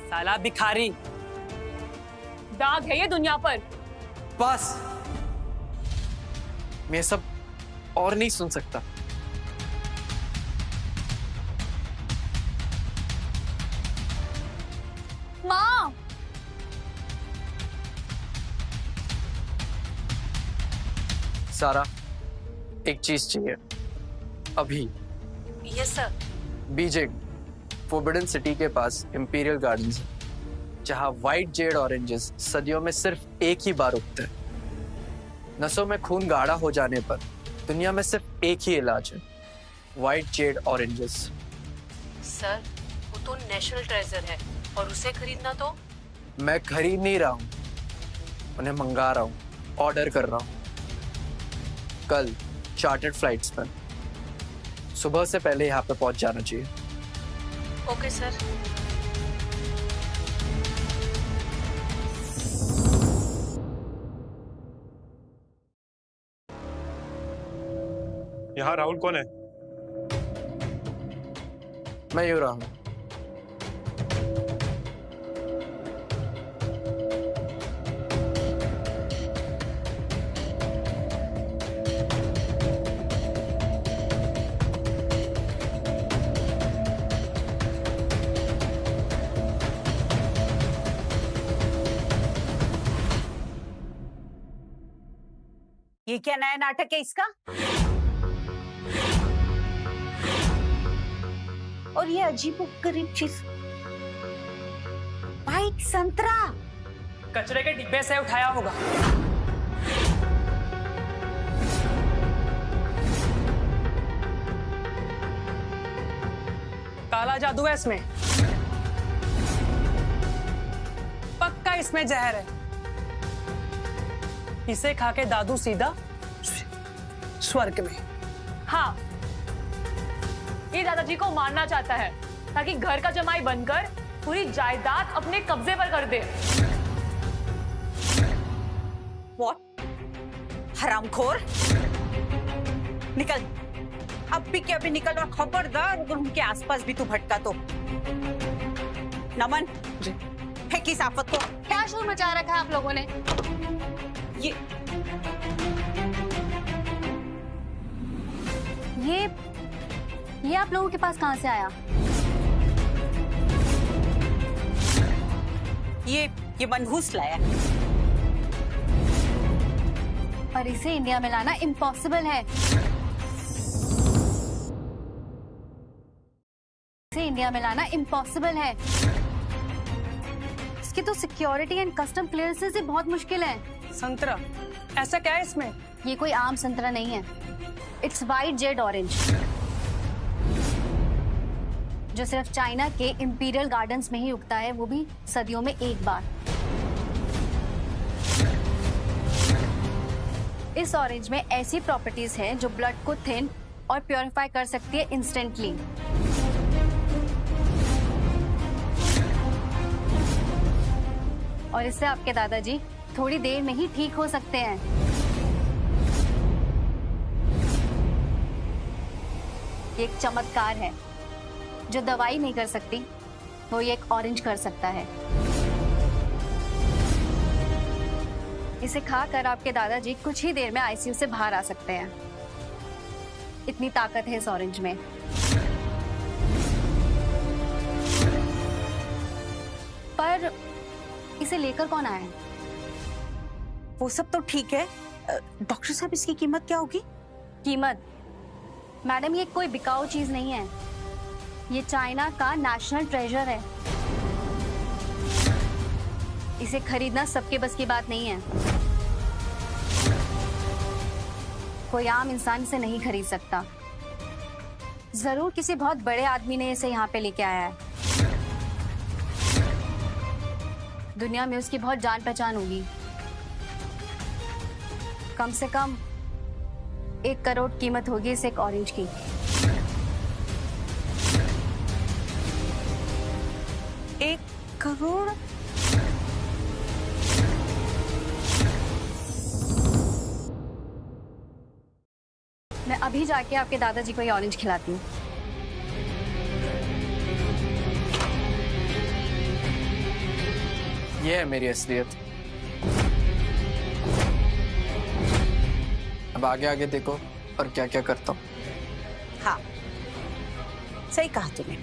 साला भिखारी। दाग है ये दुनिया पर। बस मैं ये सब और नहीं सुन सकता। माँ! सारा, एक चीज चाहिए अभी। Yes sir. बीजे फोरबिडन सिटी के पास इंपीरियल गार्डन्स है, जहां व्हाइट जेड ऑरेंजेस सदियों में सिर्फ एक ही बार उगते हैं। नसों में खून गाढ़ा हो जाने पर दुनिया में सिर्फ एक ही इलाज है, व्हाइट जेड ऑरेंजेस। सर वो तो नेशनल ट्रेजर है, और उसे खरीदना तो? मैं खरीद नहीं रहा हूँ, उन्हें मंगा रहा हूँ, ऑर्डर कर रहा हूँ। कल चार्टर्ड फ्लाइट्स पर सुबह से पहले यहाँ पे पहुंच जाना चाहिए। Okay sir. यहाँ राहुल कौन है? मैं यूं रहा हूँ। ये क्या नया नाटक है इसका? और ये अजीबोगरीब चीज, व्हाइट संतरा। कचरे के डिब्बे से उठाया होगा। काला जादू है इसमें, पक्का इसमें जहर है। इसे खा के दादू सीधा स्वर्ग में। हाँ, ये दादाजी को मारना चाहता है ताकि घर का जमाई बनकर पूरी जायदाद अपने कब्जे पर कर दे। What? हरामखोर, निकल, अब भी क्या भी निकल, और खबरदार अगर उनके आसपास भी तू भटका तो। नमन जी, फेंकी साफत को। क्या शोर मचा रखा है आप लोगों ने? ये आप लोगों के पास कहां से आया? ये मनहूस लाया। पर इसे इंडिया में लाना इम्पॉसिबल है। इसे इंडिया में लाना इम्पॉसिबल है। इसकी तो सिक्योरिटी एंड कस्टम क्लियरेंसेस ही बहुत मुश्किल है। संतरा, ऐसा क्या है इसमें? ये कोई आम संतरा नहीं है। इट्स वाइट जेड ऑरेंज, जो सिर्फ चाइना के इंपीरियल गार्डन्स में ही उगता है, वो भी सदियों में एक बार। इस ऑरेंज में ऐसी प्रॉपर्टीज हैं जो ब्लड को थिन और प्योरीफाई कर सकती है इंस्टेंटली। और इससे आपके दादाजी थोड़ी देर में ही ठीक हो सकते हैं। ये एक चमत्कार है। जो दवाई नहीं कर सकती, वो ये एक ऑरेंज कर सकता है। इसे खाकर आपके दादाजी कुछ ही देर में आईसीयू से बाहर आ सकते हैं। इतनी ताकत है इस ऑरेंज में। पर इसे लेकर कौन आया है? वो सब तो ठीक है, डॉक्टर साहब इसकी कीमत क्या होगी? कीमत? मैडम, ये कोई बिकाऊ चीज नहीं है। ये चाइना का नेशनल ट्रेजर है। इसे खरीदना सबके बस की बात नहीं है। कोई आम इंसान इसे नहीं खरीद सकता। जरूर किसी बहुत बड़े आदमी ने इसे यहाँ पे लेके आया है। दुनिया में उसकी बहुत जान पहचान होगी। कम से कम 1 करोड़ कीमत होगी इस एक ऑरेंज की। एक करोड़? मैं अभी जाके आपके दादाजी को ये ऑरेंज खिलाती हूँ। ये है मेरी असलियत। अब आगे आगे देखो और क्या क्या करता हूँ। हाँ, सही कहा तूने।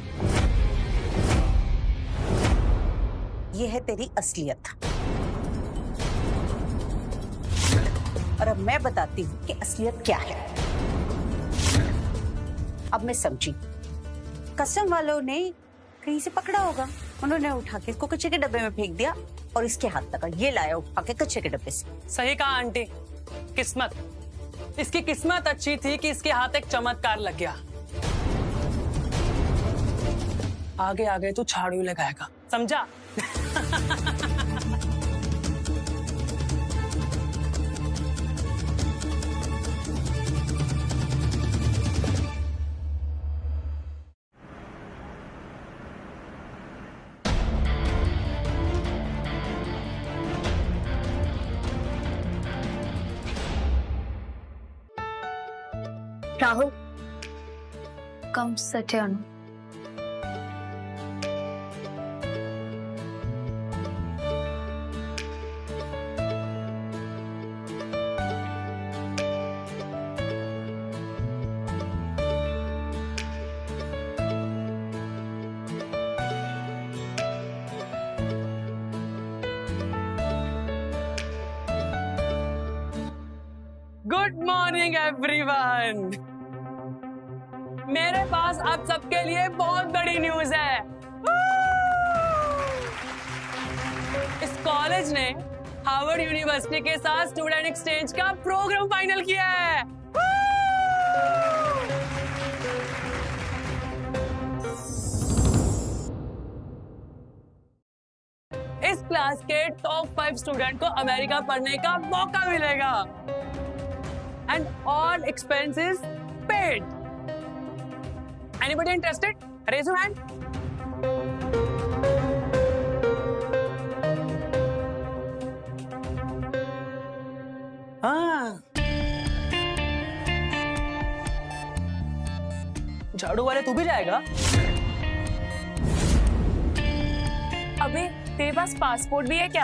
ये है तेरी असलियत। और अब मैं बताती हूँ कि असलियत क्या है। अब मैं समझी। कस्टम वालों ने कहीं से पकड़ा होगा, उन्होंने उठा के इसको कचरे के डब्बे में फेंक दिया और इसके हाथ लगा। ये लाया उठा के कचरे के डब्बे से। सही कहा आंटी। किस्मत, इसकी किस्मत अच्छी थी कि इसके हाथ एक चमत्कार लग गया। आगे आगे तू झाड़ू लगाएगा, समझा? Rahul, come sit here. Good morning everyone. मेरे पास आप सबके लिए बहुत बड़ी न्यूज है। इस कॉलेज ने हार्वर्ड यूनिवर्सिटी के साथ स्टूडेंट एक्सचेंज का प्रोग्राम फाइनल किया है। इस क्लास के टॉप 5 स्टूडेंट को अमेरिका पढ़ने का मौका मिलेगा and all expenses paid. Anybody interested? Raise your hand. हाँ, झाड़ू वाले तू भी जाएगा? अबे तेरे पास पासपोर्ट भी है क्या,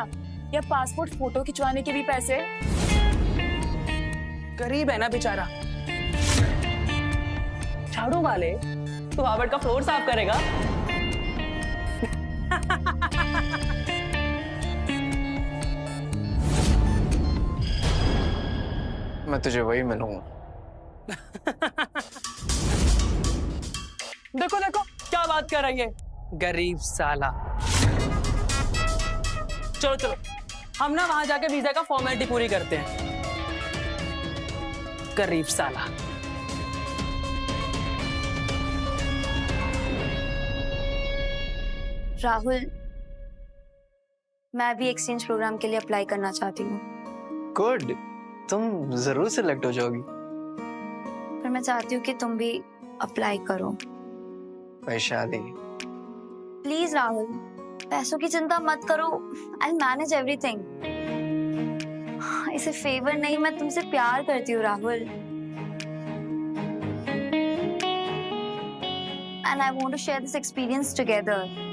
या पासपोर्ट फोटो खिंचवाने के भी पैसे? गरीब है ना बेचारा। झाड़ू वाले तो हार्वर्ड का फ्लोर साफ करेगा। मैं तुझे वही मिलूंगा। देखो देखो क्या बात कर रही है, गरीब साला। चलो चलो हम ना वहां जाके वीजा का फॉर्मेलिटी पूरी करते हैं। गरीब साला। राहुल, मैं भी एक्सचेंज प्रोग्राम के लिए अप्लाई करना चाहती हूँ। गुड, तुम जरूर सिलेक्ट हो जाओगी। पर मैं चाहती हूँ कि तुम भी अप्लाई करो। वैशाली प्लीज राहुल, पैसों की चिंता मत करो, आई मैनेज एवरीथिंग। इसे फेवर नहीं, मैं तुमसे प्यार करती हूँ Rahul, and I want to share this experience together.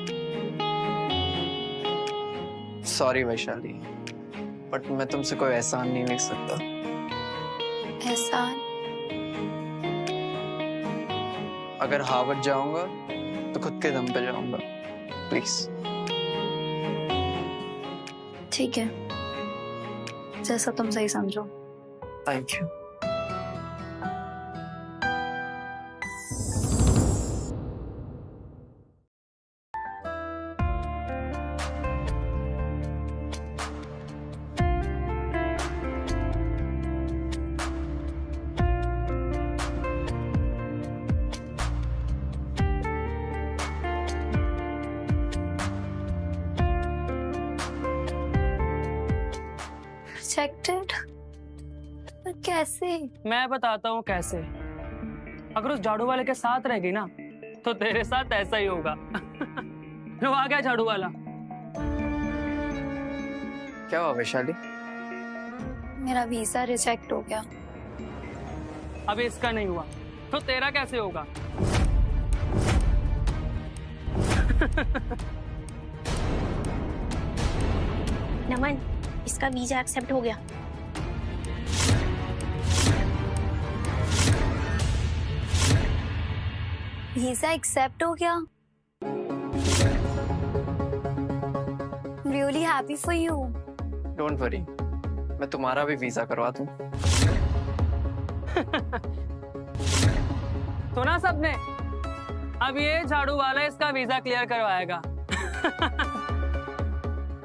Sorry Vaishali, but मैं तुमसे कोई एहसान नहीं देख सकता। एहसान? अगर हार्वर्ड जाऊंगा तो खुद के दम पे जाऊंगा, प्लीज। ठीक है, जैसा तुम सही समझो। Thank you. रिजेक्टेड? पर कैसे? मैं बताता हूँ कैसे। अगर उस झाड़ू वाले के साथ रहेगी ना तो तेरे साथ ऐसा ही होगा। वो आ गया झाड़ू वाला। क्या हुआ वैशाली? मेरा वीजा रिजेक्ट हो गया। अभी इसका नहीं हुआ तो तेरा कैसे होगा? नमन, इसका वीजा एक्सेप्ट हो गया। वीजा एक्सेप्ट हो गया? Really happy for you. Don't worry, मैं तुम्हारा भी वीजा करवा दूं। सुना सबने? अब ये झाड़ू वाला इसका वीजा क्लियर करवाएगा।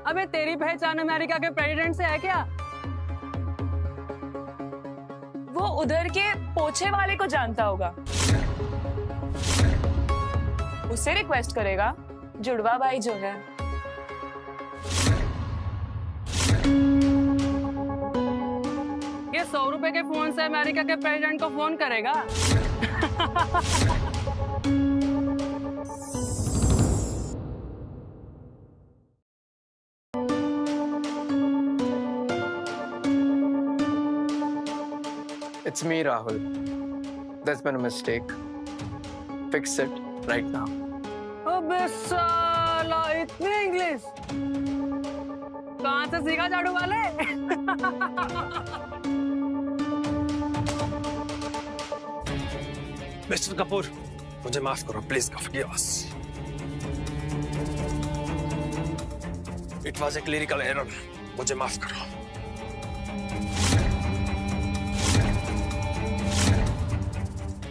अबे तेरी पहचान अमेरिका के प्रेसिडेंट से है क्या? वो उधर के पोछे वाले को जानता होगा, उससे रिक्वेस्ट करेगा। जुड़वा भाई जो है। ये 100 रुपए के फोन से अमेरिका के प्रेसिडेंट को फोन करेगा। It's me, Rahul. There's been a mistake. Fix it right now. अबे साला, इतनी इंग्लिश कहाँ से सीखा झाड़ू वाले? मिस्टर कपूर, मुझे माफ करो, please forgive us. It was a clerical error. मुझे माफ करो।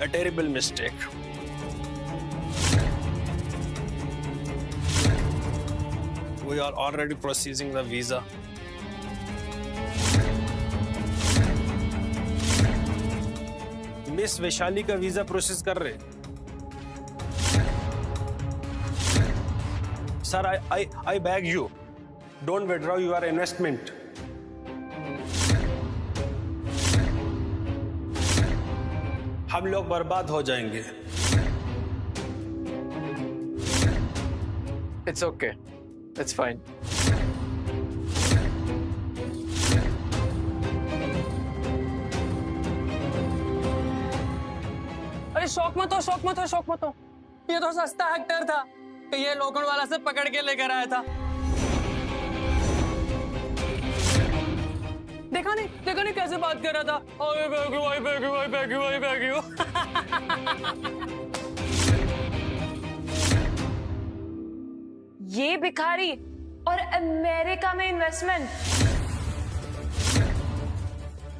A terrible mistake. We are already processing the visa. Miss Vaishali का वीजा प्रोसेस कर रहे। Sir, I beg you, don't withdraw your investment. हम लोग बर्बाद हो जाएंगे। It's okay. It's fine. अरे शौक मत हो, शौक मत हो, शौक मत हो। ये तो सस्ता हेक्टर था, ये लोखंड वाला से पकड़ के लेकर आया था। देखा नहीं कैसे बात कर रहा था। आई bag you, I bag you, I bag you, I bag you. ये भिखारी और अमेरिका में इन्वेस्टमेंट,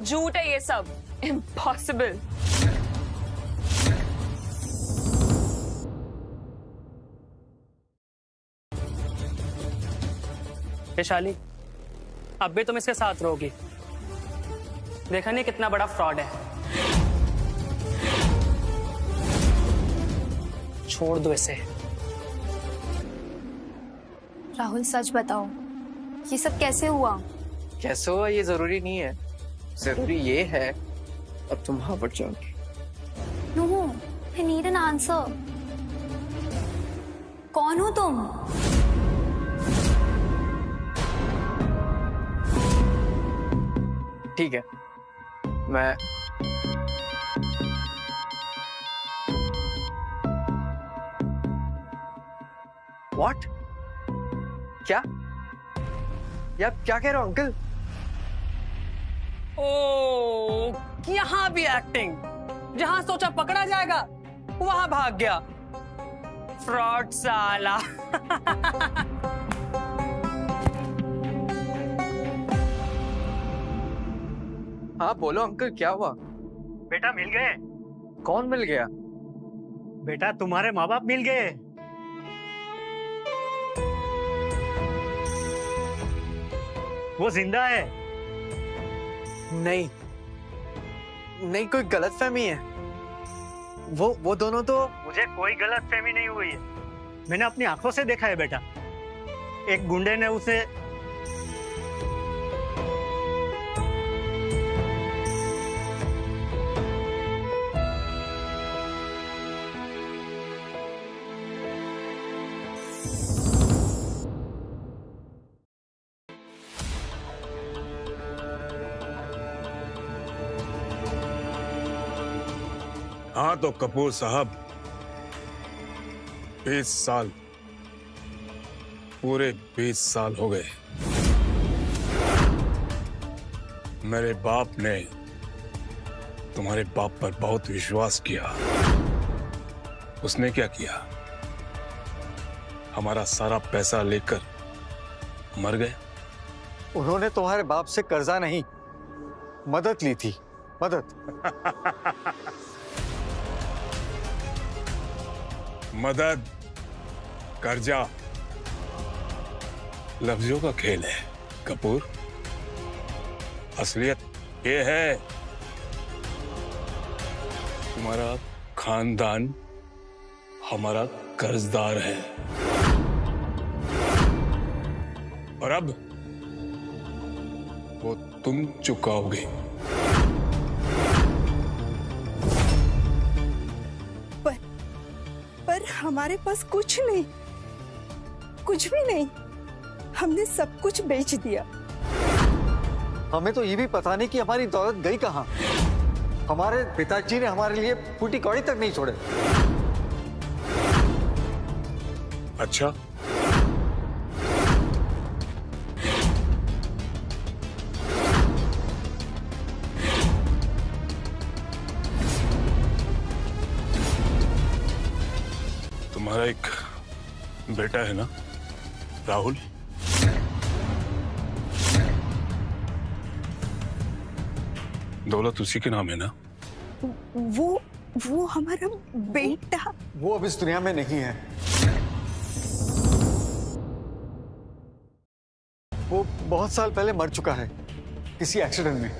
झूठ है ये सब, इम्पॉसिबल। वैशाली, अब भी तुम इसके साथ रहोगी? देखा नहीं कितना बड़ा फ्रॉड है। छोड़ दो इसे। राहुल सच बताओ, ये सब कैसे हुआ? कैसे हुआ ये जरूरी नहीं है, जरूरी ये है अब तुम हार्वर्ड जाओगी। No, I need an answer. कौन हो तुम? ठीक है, मैं व्हाट? क्या? ये आप क्या कह रहे हो अंकल? ओ, यहाँ भी एक्टिंग। जहां सोचा पकड़ा जाएगा वहां भाग गया। फ्रॉड साला। हाँ बोलो अंकल, क्या हुआ? बेटा मिल गए। कौन मिल गया? बेटा तुम्हारे माँ बाप मिल गए। वो जिंदा है। नहीं नहीं, कोई गलतफहमी है। वो दोनों तो। मुझे कोई गलतफहमी नहीं हुई है, मैंने अपनी आंखों से देखा है बेटा। एक गुंडे ने उसे हाँ तो कपूर साहब, 20 साल, पूरे 20 साल हो गए। मेरे बाप ने तुम्हारे बाप पर बहुत विश्वास किया। उसने क्या किया? हमारा सारा पैसा लेकर मर गए। उन्होंने तुम्हारे बाप से कर्जा नहीं, मदद ली थी। मदद। मदद, कर्जा लफ्जों का खेल है कपूर। असलियत ये है, तुम्हारा खानदान हमारा कर्जदार है और अब वो तुम चुकाओगे। पर हमारे पास कुछ नहीं, कुछ भी नहीं। हमने सब कुछ बेच दिया। हमें तो ये भी पता नहीं कि हमारी दौलत गई कहाँ। हमारे पिताजी ने हमारे लिए फूटी कौड़ी तक नहीं छोड़े। अच्छा, तुम्हारा एक बेटा है ना राहुल? दौलत उसी के नाम है ना? वो हमारा बेटा। वो अब इस दुनिया में नहीं है। वो बहुत साल पहले मर चुका है किसी एक्सीडेंट में।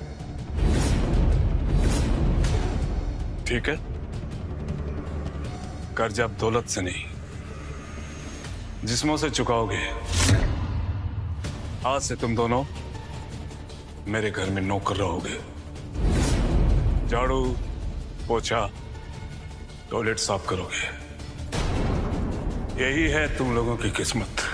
ठीक है, कर्ज अब दौलत से नहीं, जिस्मों से चुकाओगे। आज से तुम दोनों मेरे घर में नौकर रहोगे। झाड़ू, पोछा, टॉयलेट साफ करोगे। यही है तुम लोगों की किस्मत।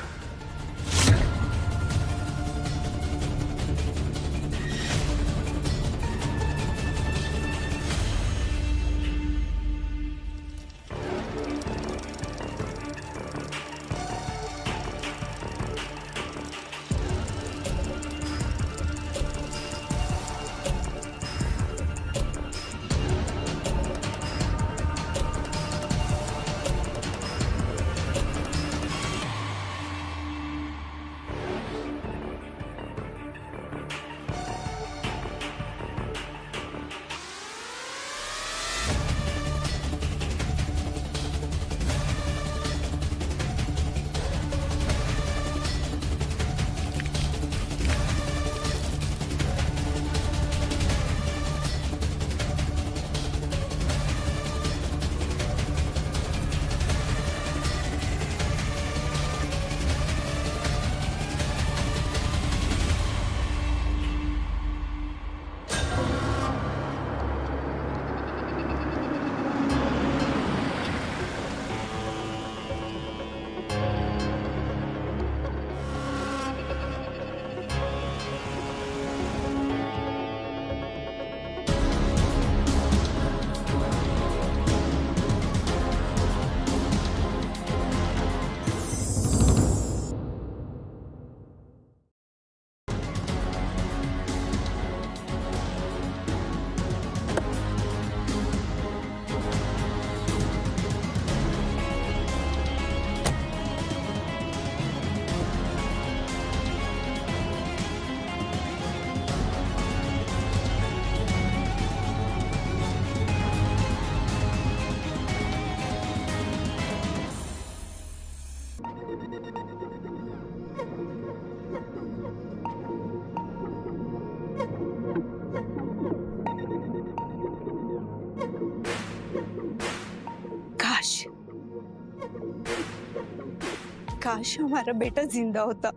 काश हमारा बेटा जिंदा होता।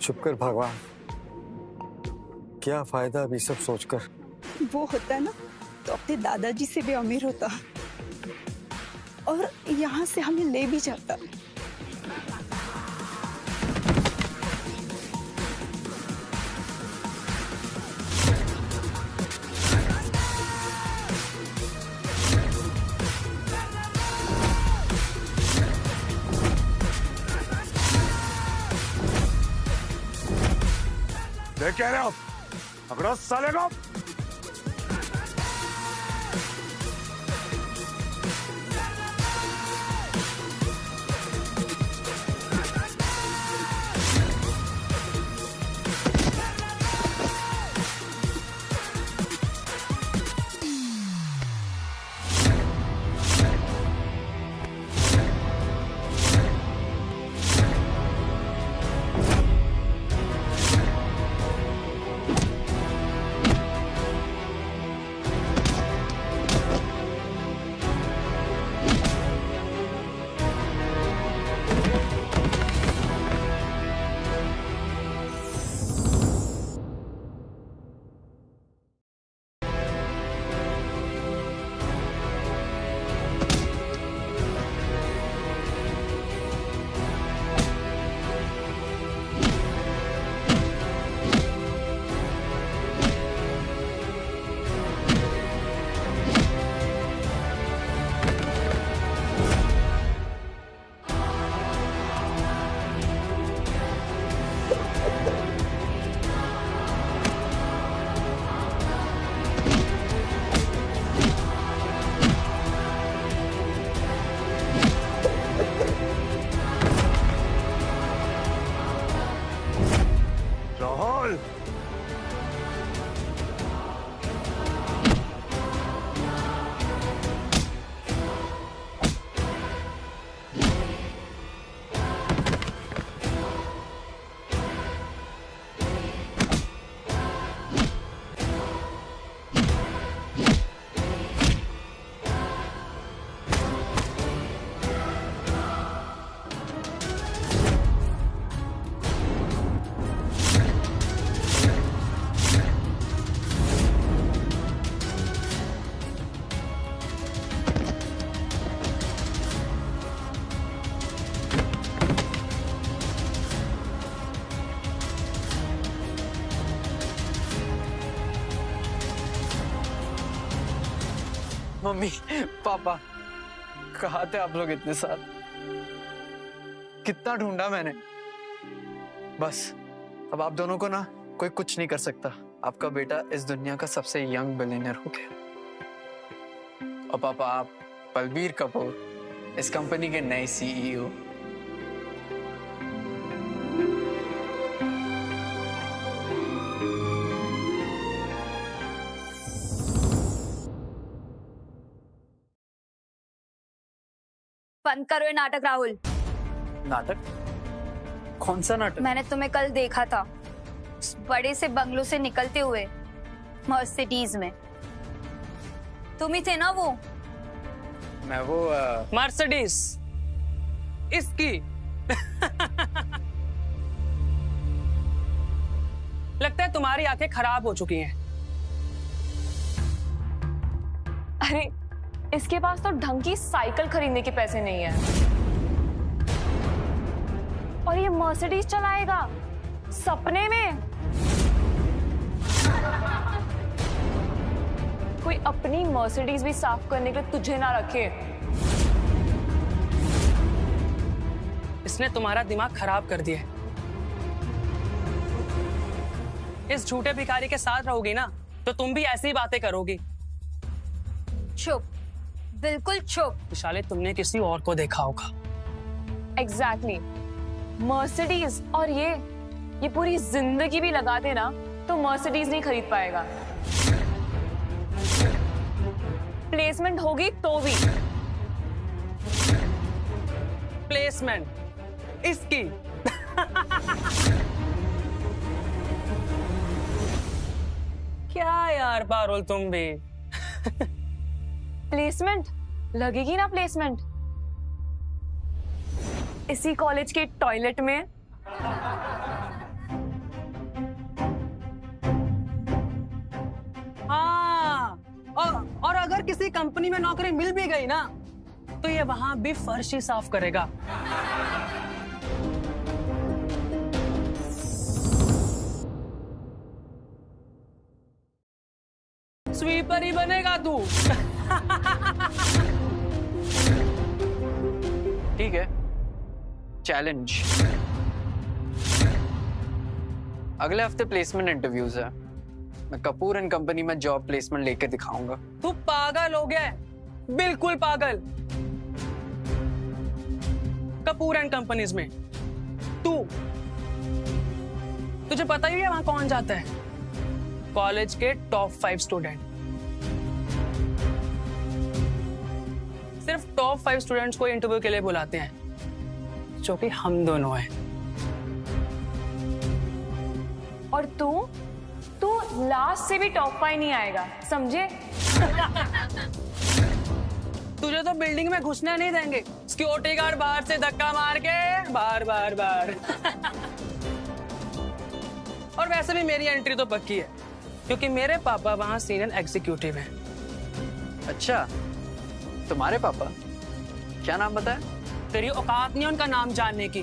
चुप कर भगवान, क्या फायदा अभी सब सोचकर। वो होता ना तो अपने दादाजी से भी अमीर होता और यहाँ से हमें ले भी जाता। देख कह रहे हो, पकड़ो साले को। मम्मी, पापा, कहाँ थे आप लोग इतने साल? कितना ढूंढा मैंने। बस अब आप दोनों को ना कोई कुछ नहीं कर सकता। आपका बेटा इस दुनिया का सबसे यंग बिलियनर हो गया। और पापा, आप बलबीर कपूर, इस कंपनी के नए सीईओ। बंद करो ये नाटक राहुल। नाटक? कौन सा नाटक? मैंने तुम्हें कल देखा था उस बड़े से बंगलों से निकलते हुए मर्सिडीज में। तुम ही थे ना वो? मैं वो मर्सिडीज इसकी लगता है तुम्हारी आंखें खराब हो चुकी हैं। अरे इसके पास तो ढंग की साइकिल खरीदने के पैसे नहीं है और ये मर्सिडीज चलाएगा सपने में। कोई अपनी मर्सिडीज भी साफ करने के लिए तुझे ना रखे। इसने तुम्हारा दिमाग खराब कर दिया। इस झूठे भिखारी के साथ रहोगी ना तो तुम भी ऐसी ही बातें करोगी। चुप, बिल्कुल चुप। विशाले, तुमने किसी और को देखा होगा। एग्जैक्टली। मर्सिडीज और ये पूरी जिंदगी भी लगा देना तो मर्सिडीज नहीं खरीद पाएगा। प्लेसमेंट होगी तो भी। प्लेसमेंट इसकी क्या यार पारुल, तुम भी प्लेसमेंट लगेगी ना प्लेसमेंट। इसी कॉलेज के टॉयलेट में। हाँ, और अगर किसी कंपनी में नौकरी मिल भी गई ना, तो ये वहां भी फर्श ही साफ करेगा। स्वीपर ही बनेगा तू। ठीक है, चैलेंज। अगले हफ्ते प्लेसमेंट इंटरव्यूज है। मैं कपूर एंड कंपनी में जॉब प्लेसमेंट लेके दिखाऊंगा। तू पागल हो गया, बिल्कुल पागल। कपूर एंड कंपनीज में तुझे पता ही है वहां कौन जाता है? कॉलेज के टॉप 5 स्टूडेंट। सिर्फ टॉप 5 स्टूडेंट्स को इंटरव्यू के लिए बुलाते हैं, जो कि हम दोनों हैं। और तू लास्ट से भी टॉप 5 नहीं आएगा, समझे? तुझे तो बिल्डिंग में घुसने नहीं देंगे। सिक्योरिटी गार्ड बाहर से धक्का मार के बार। और वैसे भी मेरी एंट्री तो पक्की है, क्योंकि मेरे पापा वहां सीनियर एग्जीक्यूटिव हैं। अच्छा, तुम्हारे पापा? क्या नाम बताया? तेरी औकात नहीं उनका नाम जानने की।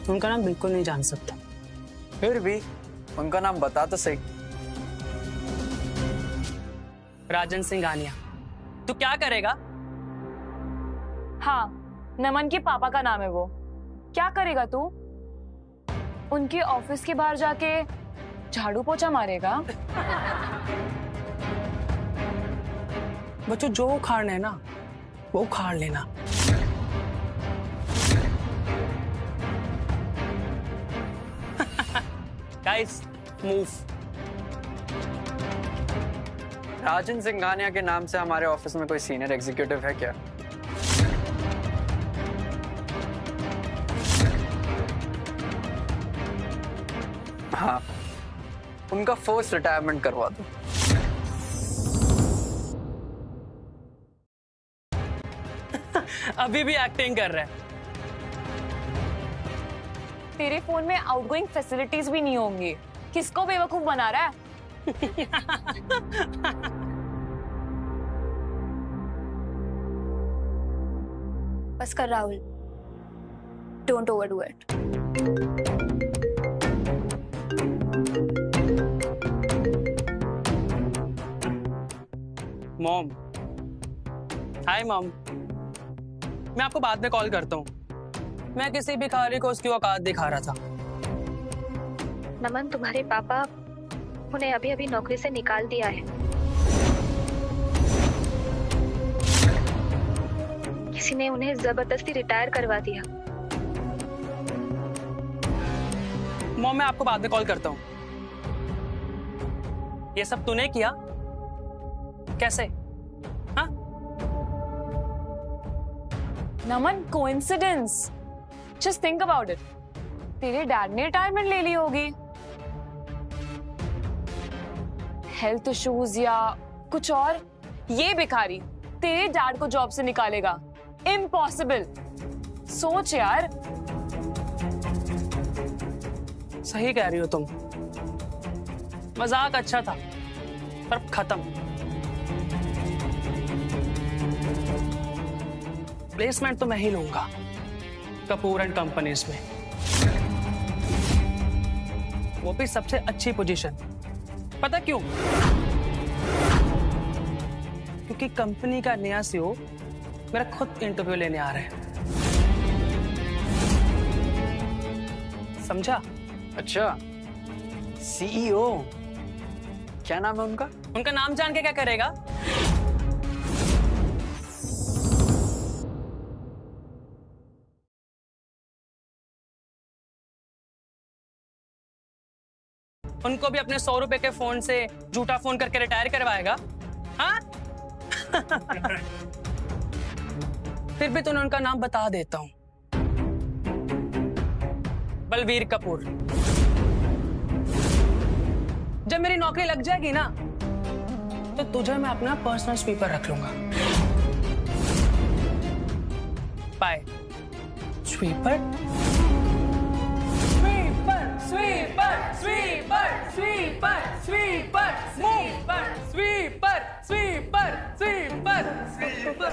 उनका नाम बिल्कुल नहीं जान सकता। फिर भी उनका नाम बता तो सही। राजन सिंघानिया। तू क्या करेगा? हाँ, नमन के पापा का नाम है वो। क्या करेगा तू? उनके ऑफिस के बाहर जाके झाड़ू पोछा मारेगा? बच्चों, जो उखाड़ना है ना वो उखाड़ लेना। Guys, move. राजन सिंघानिया के नाम से हमारे ऑफिस में कोई सीनियर एग्जीक्यूटिव है क्या? हाँ, उनका फोर्स रिटायरमेंट करवा दो। अभी भी एक्टिंग कर रहा है। तेरे फोन में आउटगोइंग फैसिलिटीज भी नहीं होंगी। किसको बेवकूफ बना रहा है? बस कर Rahul, don't overdo it. Mom, hi mom. मैं आपको बाद में कॉल करता हूँ। मैं किसी भिखारी को उसकी औकात दिखा रहा था। नमन, तुम्हारे पापा उन्हें अभी अभी नौकरी से निकाल दिया है। किसी ने उन्हें जबरदस्ती रिटायर करवा दिया। मॉम, मैं आपको बाद में कॉल करता हूँ। ये सब तूने किया? कैसे? हाँ? Naman, coincidence. Just think about it. तेरे डैड ने रिटायरमेंट ले ली होगी, हेल्थ इश्यूज या कुछ और। ये भिखारी तेरे डैड को जॉब से निकालेगा? इम्पॉसिबल। सोच यार। सही कह रही हो तुम। मजाक अच्छा था, पर खत्म। प्लेसमेंट तो मैं ही लूंगा कपूर एंड कंपनीज में, वो भी सबसे अच्छी पोजीशन। पता क्यों? क्योंकि कंपनी का नया सीईओ मेरा खुद इंटरव्यू लेने आ रहा है। समझा? अच्छा, सीईओ। क्या नाम है उनका? उनका नाम जान के क्या करेगा? उनको भी अपने 100 रुपए के फोन से झूठा फोन करके रिटायर करवाएगा? हाँ? फिर भी तूने उनका नाम बता देता हूं। बलवीर कपूर। जब मेरी नौकरी लग जाएगी ना, तो तुझे मैं अपना पर्सनल स्वीपर रख लूंगा। पाए। Sweeper sweeper sweeper sweeper sweeper sweeper sweeper sweeper sweeper sweeper sweeper.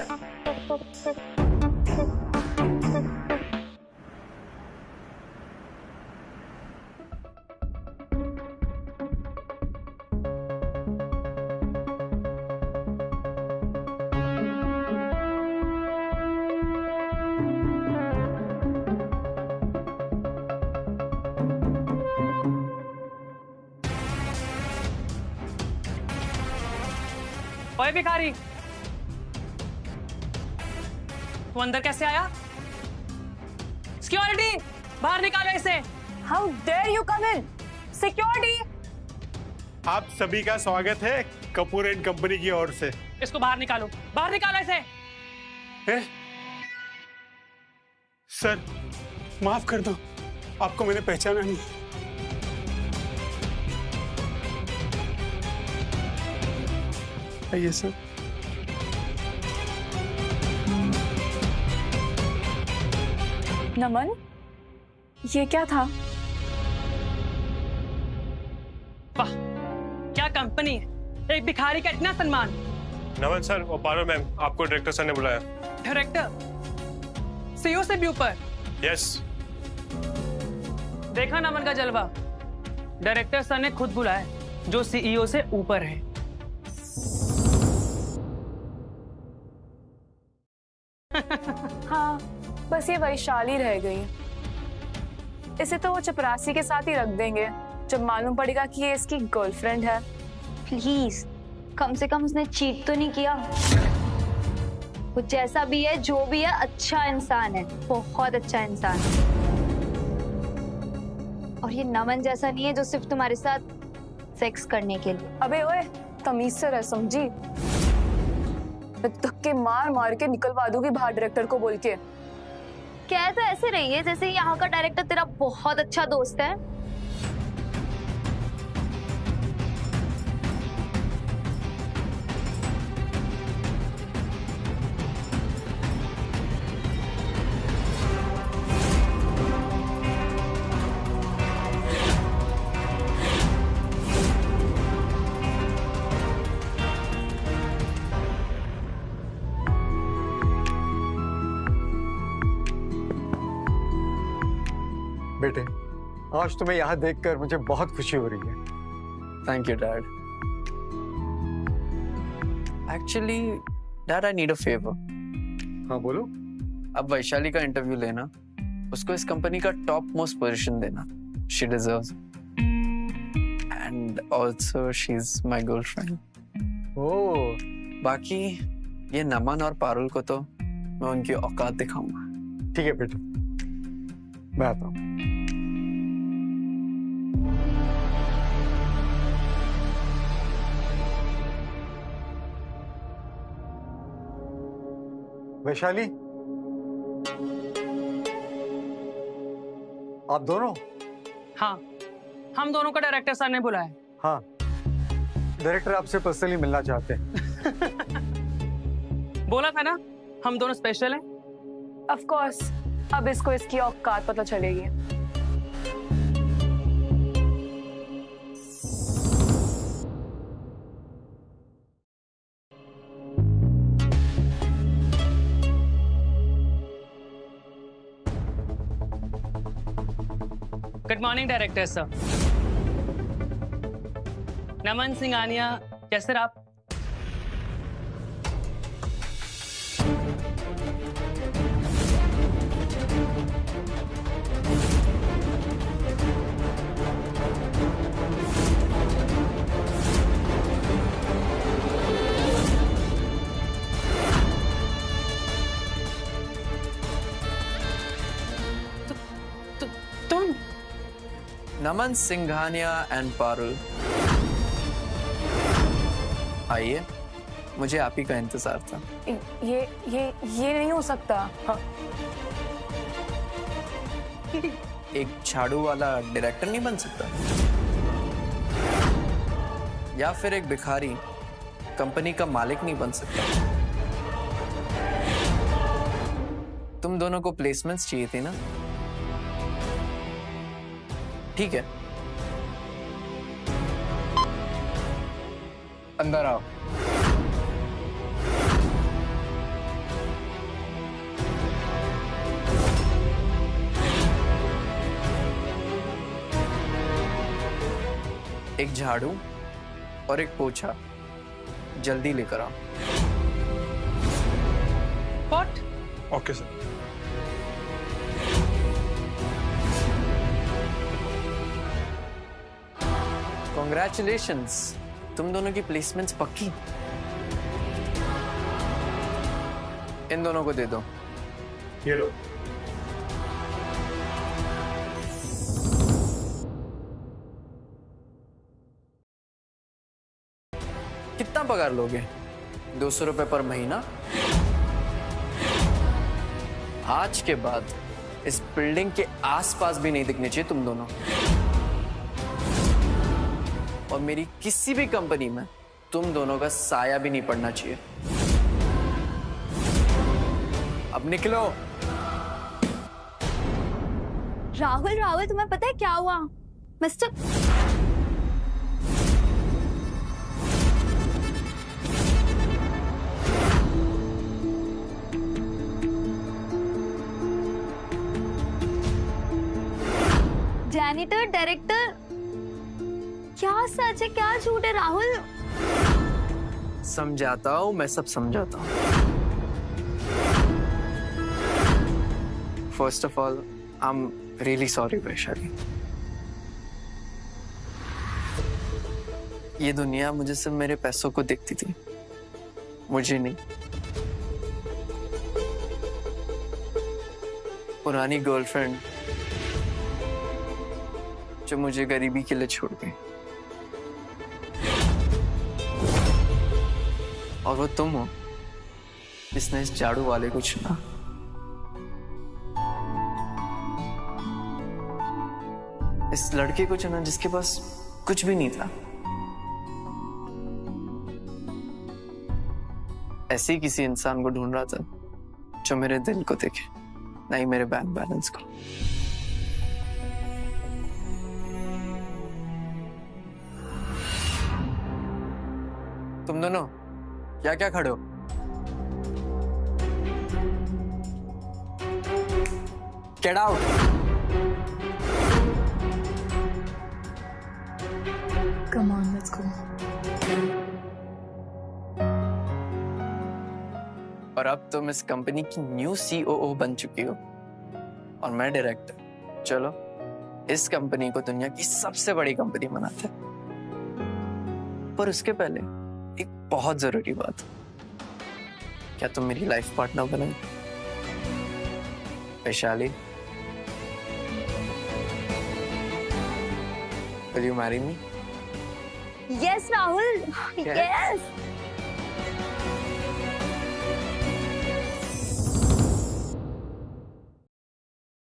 ओए भिखारी, तू अंदर कैसे आया? सिक्योरिटी, बाहर निकालो इसे। How dare you come in? Security! आप सभी का स्वागत है कपूर एंड कंपनी की ओर से। इसको बाहर निकालो, बाहर निकालो इसे। सर, माफ कर दो, आपको मैंने पहचाना नहीं। आइए सर। नमन, ये क्या था? वाह, क्या कंपनी है, एक भिखारी का इतना सम्मान। नमन सर और पारुल मैम, आपको डायरेक्टर सर ने बुलाया। डायरेक्टर? सीईओ से भी ऊपर? यस। देखा नमन का जलवा, डायरेक्टर सर ने खुद बुलाया, जो सीईओ से ऊपर है। हाँ, बस ये वैशाली रह गई। इसे तो वो चपरासी के साथ ही रख देंगे जब मालूम पड़ेगा कि ये इसकी गर्लफ्रेंड है। प्लीज, कम से कम उसने चीट तो नहीं किया। वो जैसा भी है, जो भी है, अच्छा इंसान है, बहुत अच्छा इंसान है। और ये नमन जैसा नहीं है जो सिर्फ तुम्हारे साथ सेक्स करने के लिए। अबे ओए, तमीज से रह, समझी? धक्के मार मार के निकलवा दूंगी बाहर डायरेक्टर को बोल के। क्या तो ऐसे रही है जैसे यहाँ का डायरेक्टर तेरा बहुत अच्छा दोस्त है। बेटे, आज तुम्हें यहाँ देखकर मुझे बहुत खुशी हो रही है। Thank you dad. Actually dad, I need a favour. हाँ बोलो। अब वैशाली का इंटरव्यू लेना, उसको इस कंपनी का टॉप मोस्ट पोजीशन देना। She deserves, and also she is my girlfriend. Oh, बाकी ये नमन और पारुल को तो मैं उनकी औकात दिखाऊंगा। ठीक है बेटे, मैं आता हूँ। वैशाली, आप दोनों? हाँ, हम दोनों का डायरेक्टर सर ने बुलाया। हाँ, डायरेक्टर आपसे पर्सनली मिलना चाहते हैं। बोला था ना, हम दोनों स्पेशल हैं। ऑफ कोर्स, अब इसको इसकी औकात पता चलेगी। Good morning director sir. Naman Singhania, कैसे आप? नमन सिंघानिया एंड पारुल, आइए, मुझे आप ही का इंतजार था। ये नहीं हो सकता। हाँ। एक झाड़ू वाला डायरेक्टर नहीं बन सकता, या फिर एक भिखारी कंपनी का मालिक नहीं बन सकता। तुम दोनों को प्लेसमेंट्स चाहिए थी ना? ठीक है, अंदर आओ। एक झाड़ू और एक पोछा जल्दी लेकर आओ। व्हाट? Okay sir. कॉन्ग्रेचुलेशंस, तुम दोनों की प्लेसमेंट्स पक्की। इन दोनों को दे दो। ये लो। कितना पगार लोगे? 200 रुपए पर महीना? आज के बाद इस बिल्डिंग के आसपास भी नहीं दिखने चाहिए तुम दोनों, और मेरी किसी भी कंपनी में तुम दोनों का साया भी नहीं पड़ना चाहिए। अब निकलो। राहुल, राहुल तुम्हें पता है क्या हुआ? मिस्टर जैनिटर, डायरेक्टर, क्या सच है क्या झूठ है राहुल? समझाता हूं, मैं सब समझाता हूं। First of all, I am really sorry Vaishali. ये दुनिया मुझे सिर्फ मेरे पैसों को देखती थी, मुझे नहीं। पुरानी गर्लफ्रेंड जो मुझे गरीबी के लिए छोड़ गई, और वो तुम हो जिसने इस झाड़ू वाले को चुना। इस लड़के को चुना जिसके पास कुछ भी नहीं था। ऐसे ही किसी इंसान को ढूंढ रहा था जो मेरे दिल को देखे, नहीं मेरे बैंक बैलेंस को। तुम दोनों क्या क्या खड़े हो? Get out. Come on, let's go. और अब तुम इस कंपनी की न्यू सीओओ बन चुकी हो और मैं डायरेक्टर। चलो इस कंपनी को दुनिया की सबसे बड़ी कंपनी बनाते हैं। पर उसके पहले एक बहुत जरूरी बात, क्या तुम मेरी लाइफ पार्टनर बने? Vaishali, will you marry me? Yes Rahul, yes.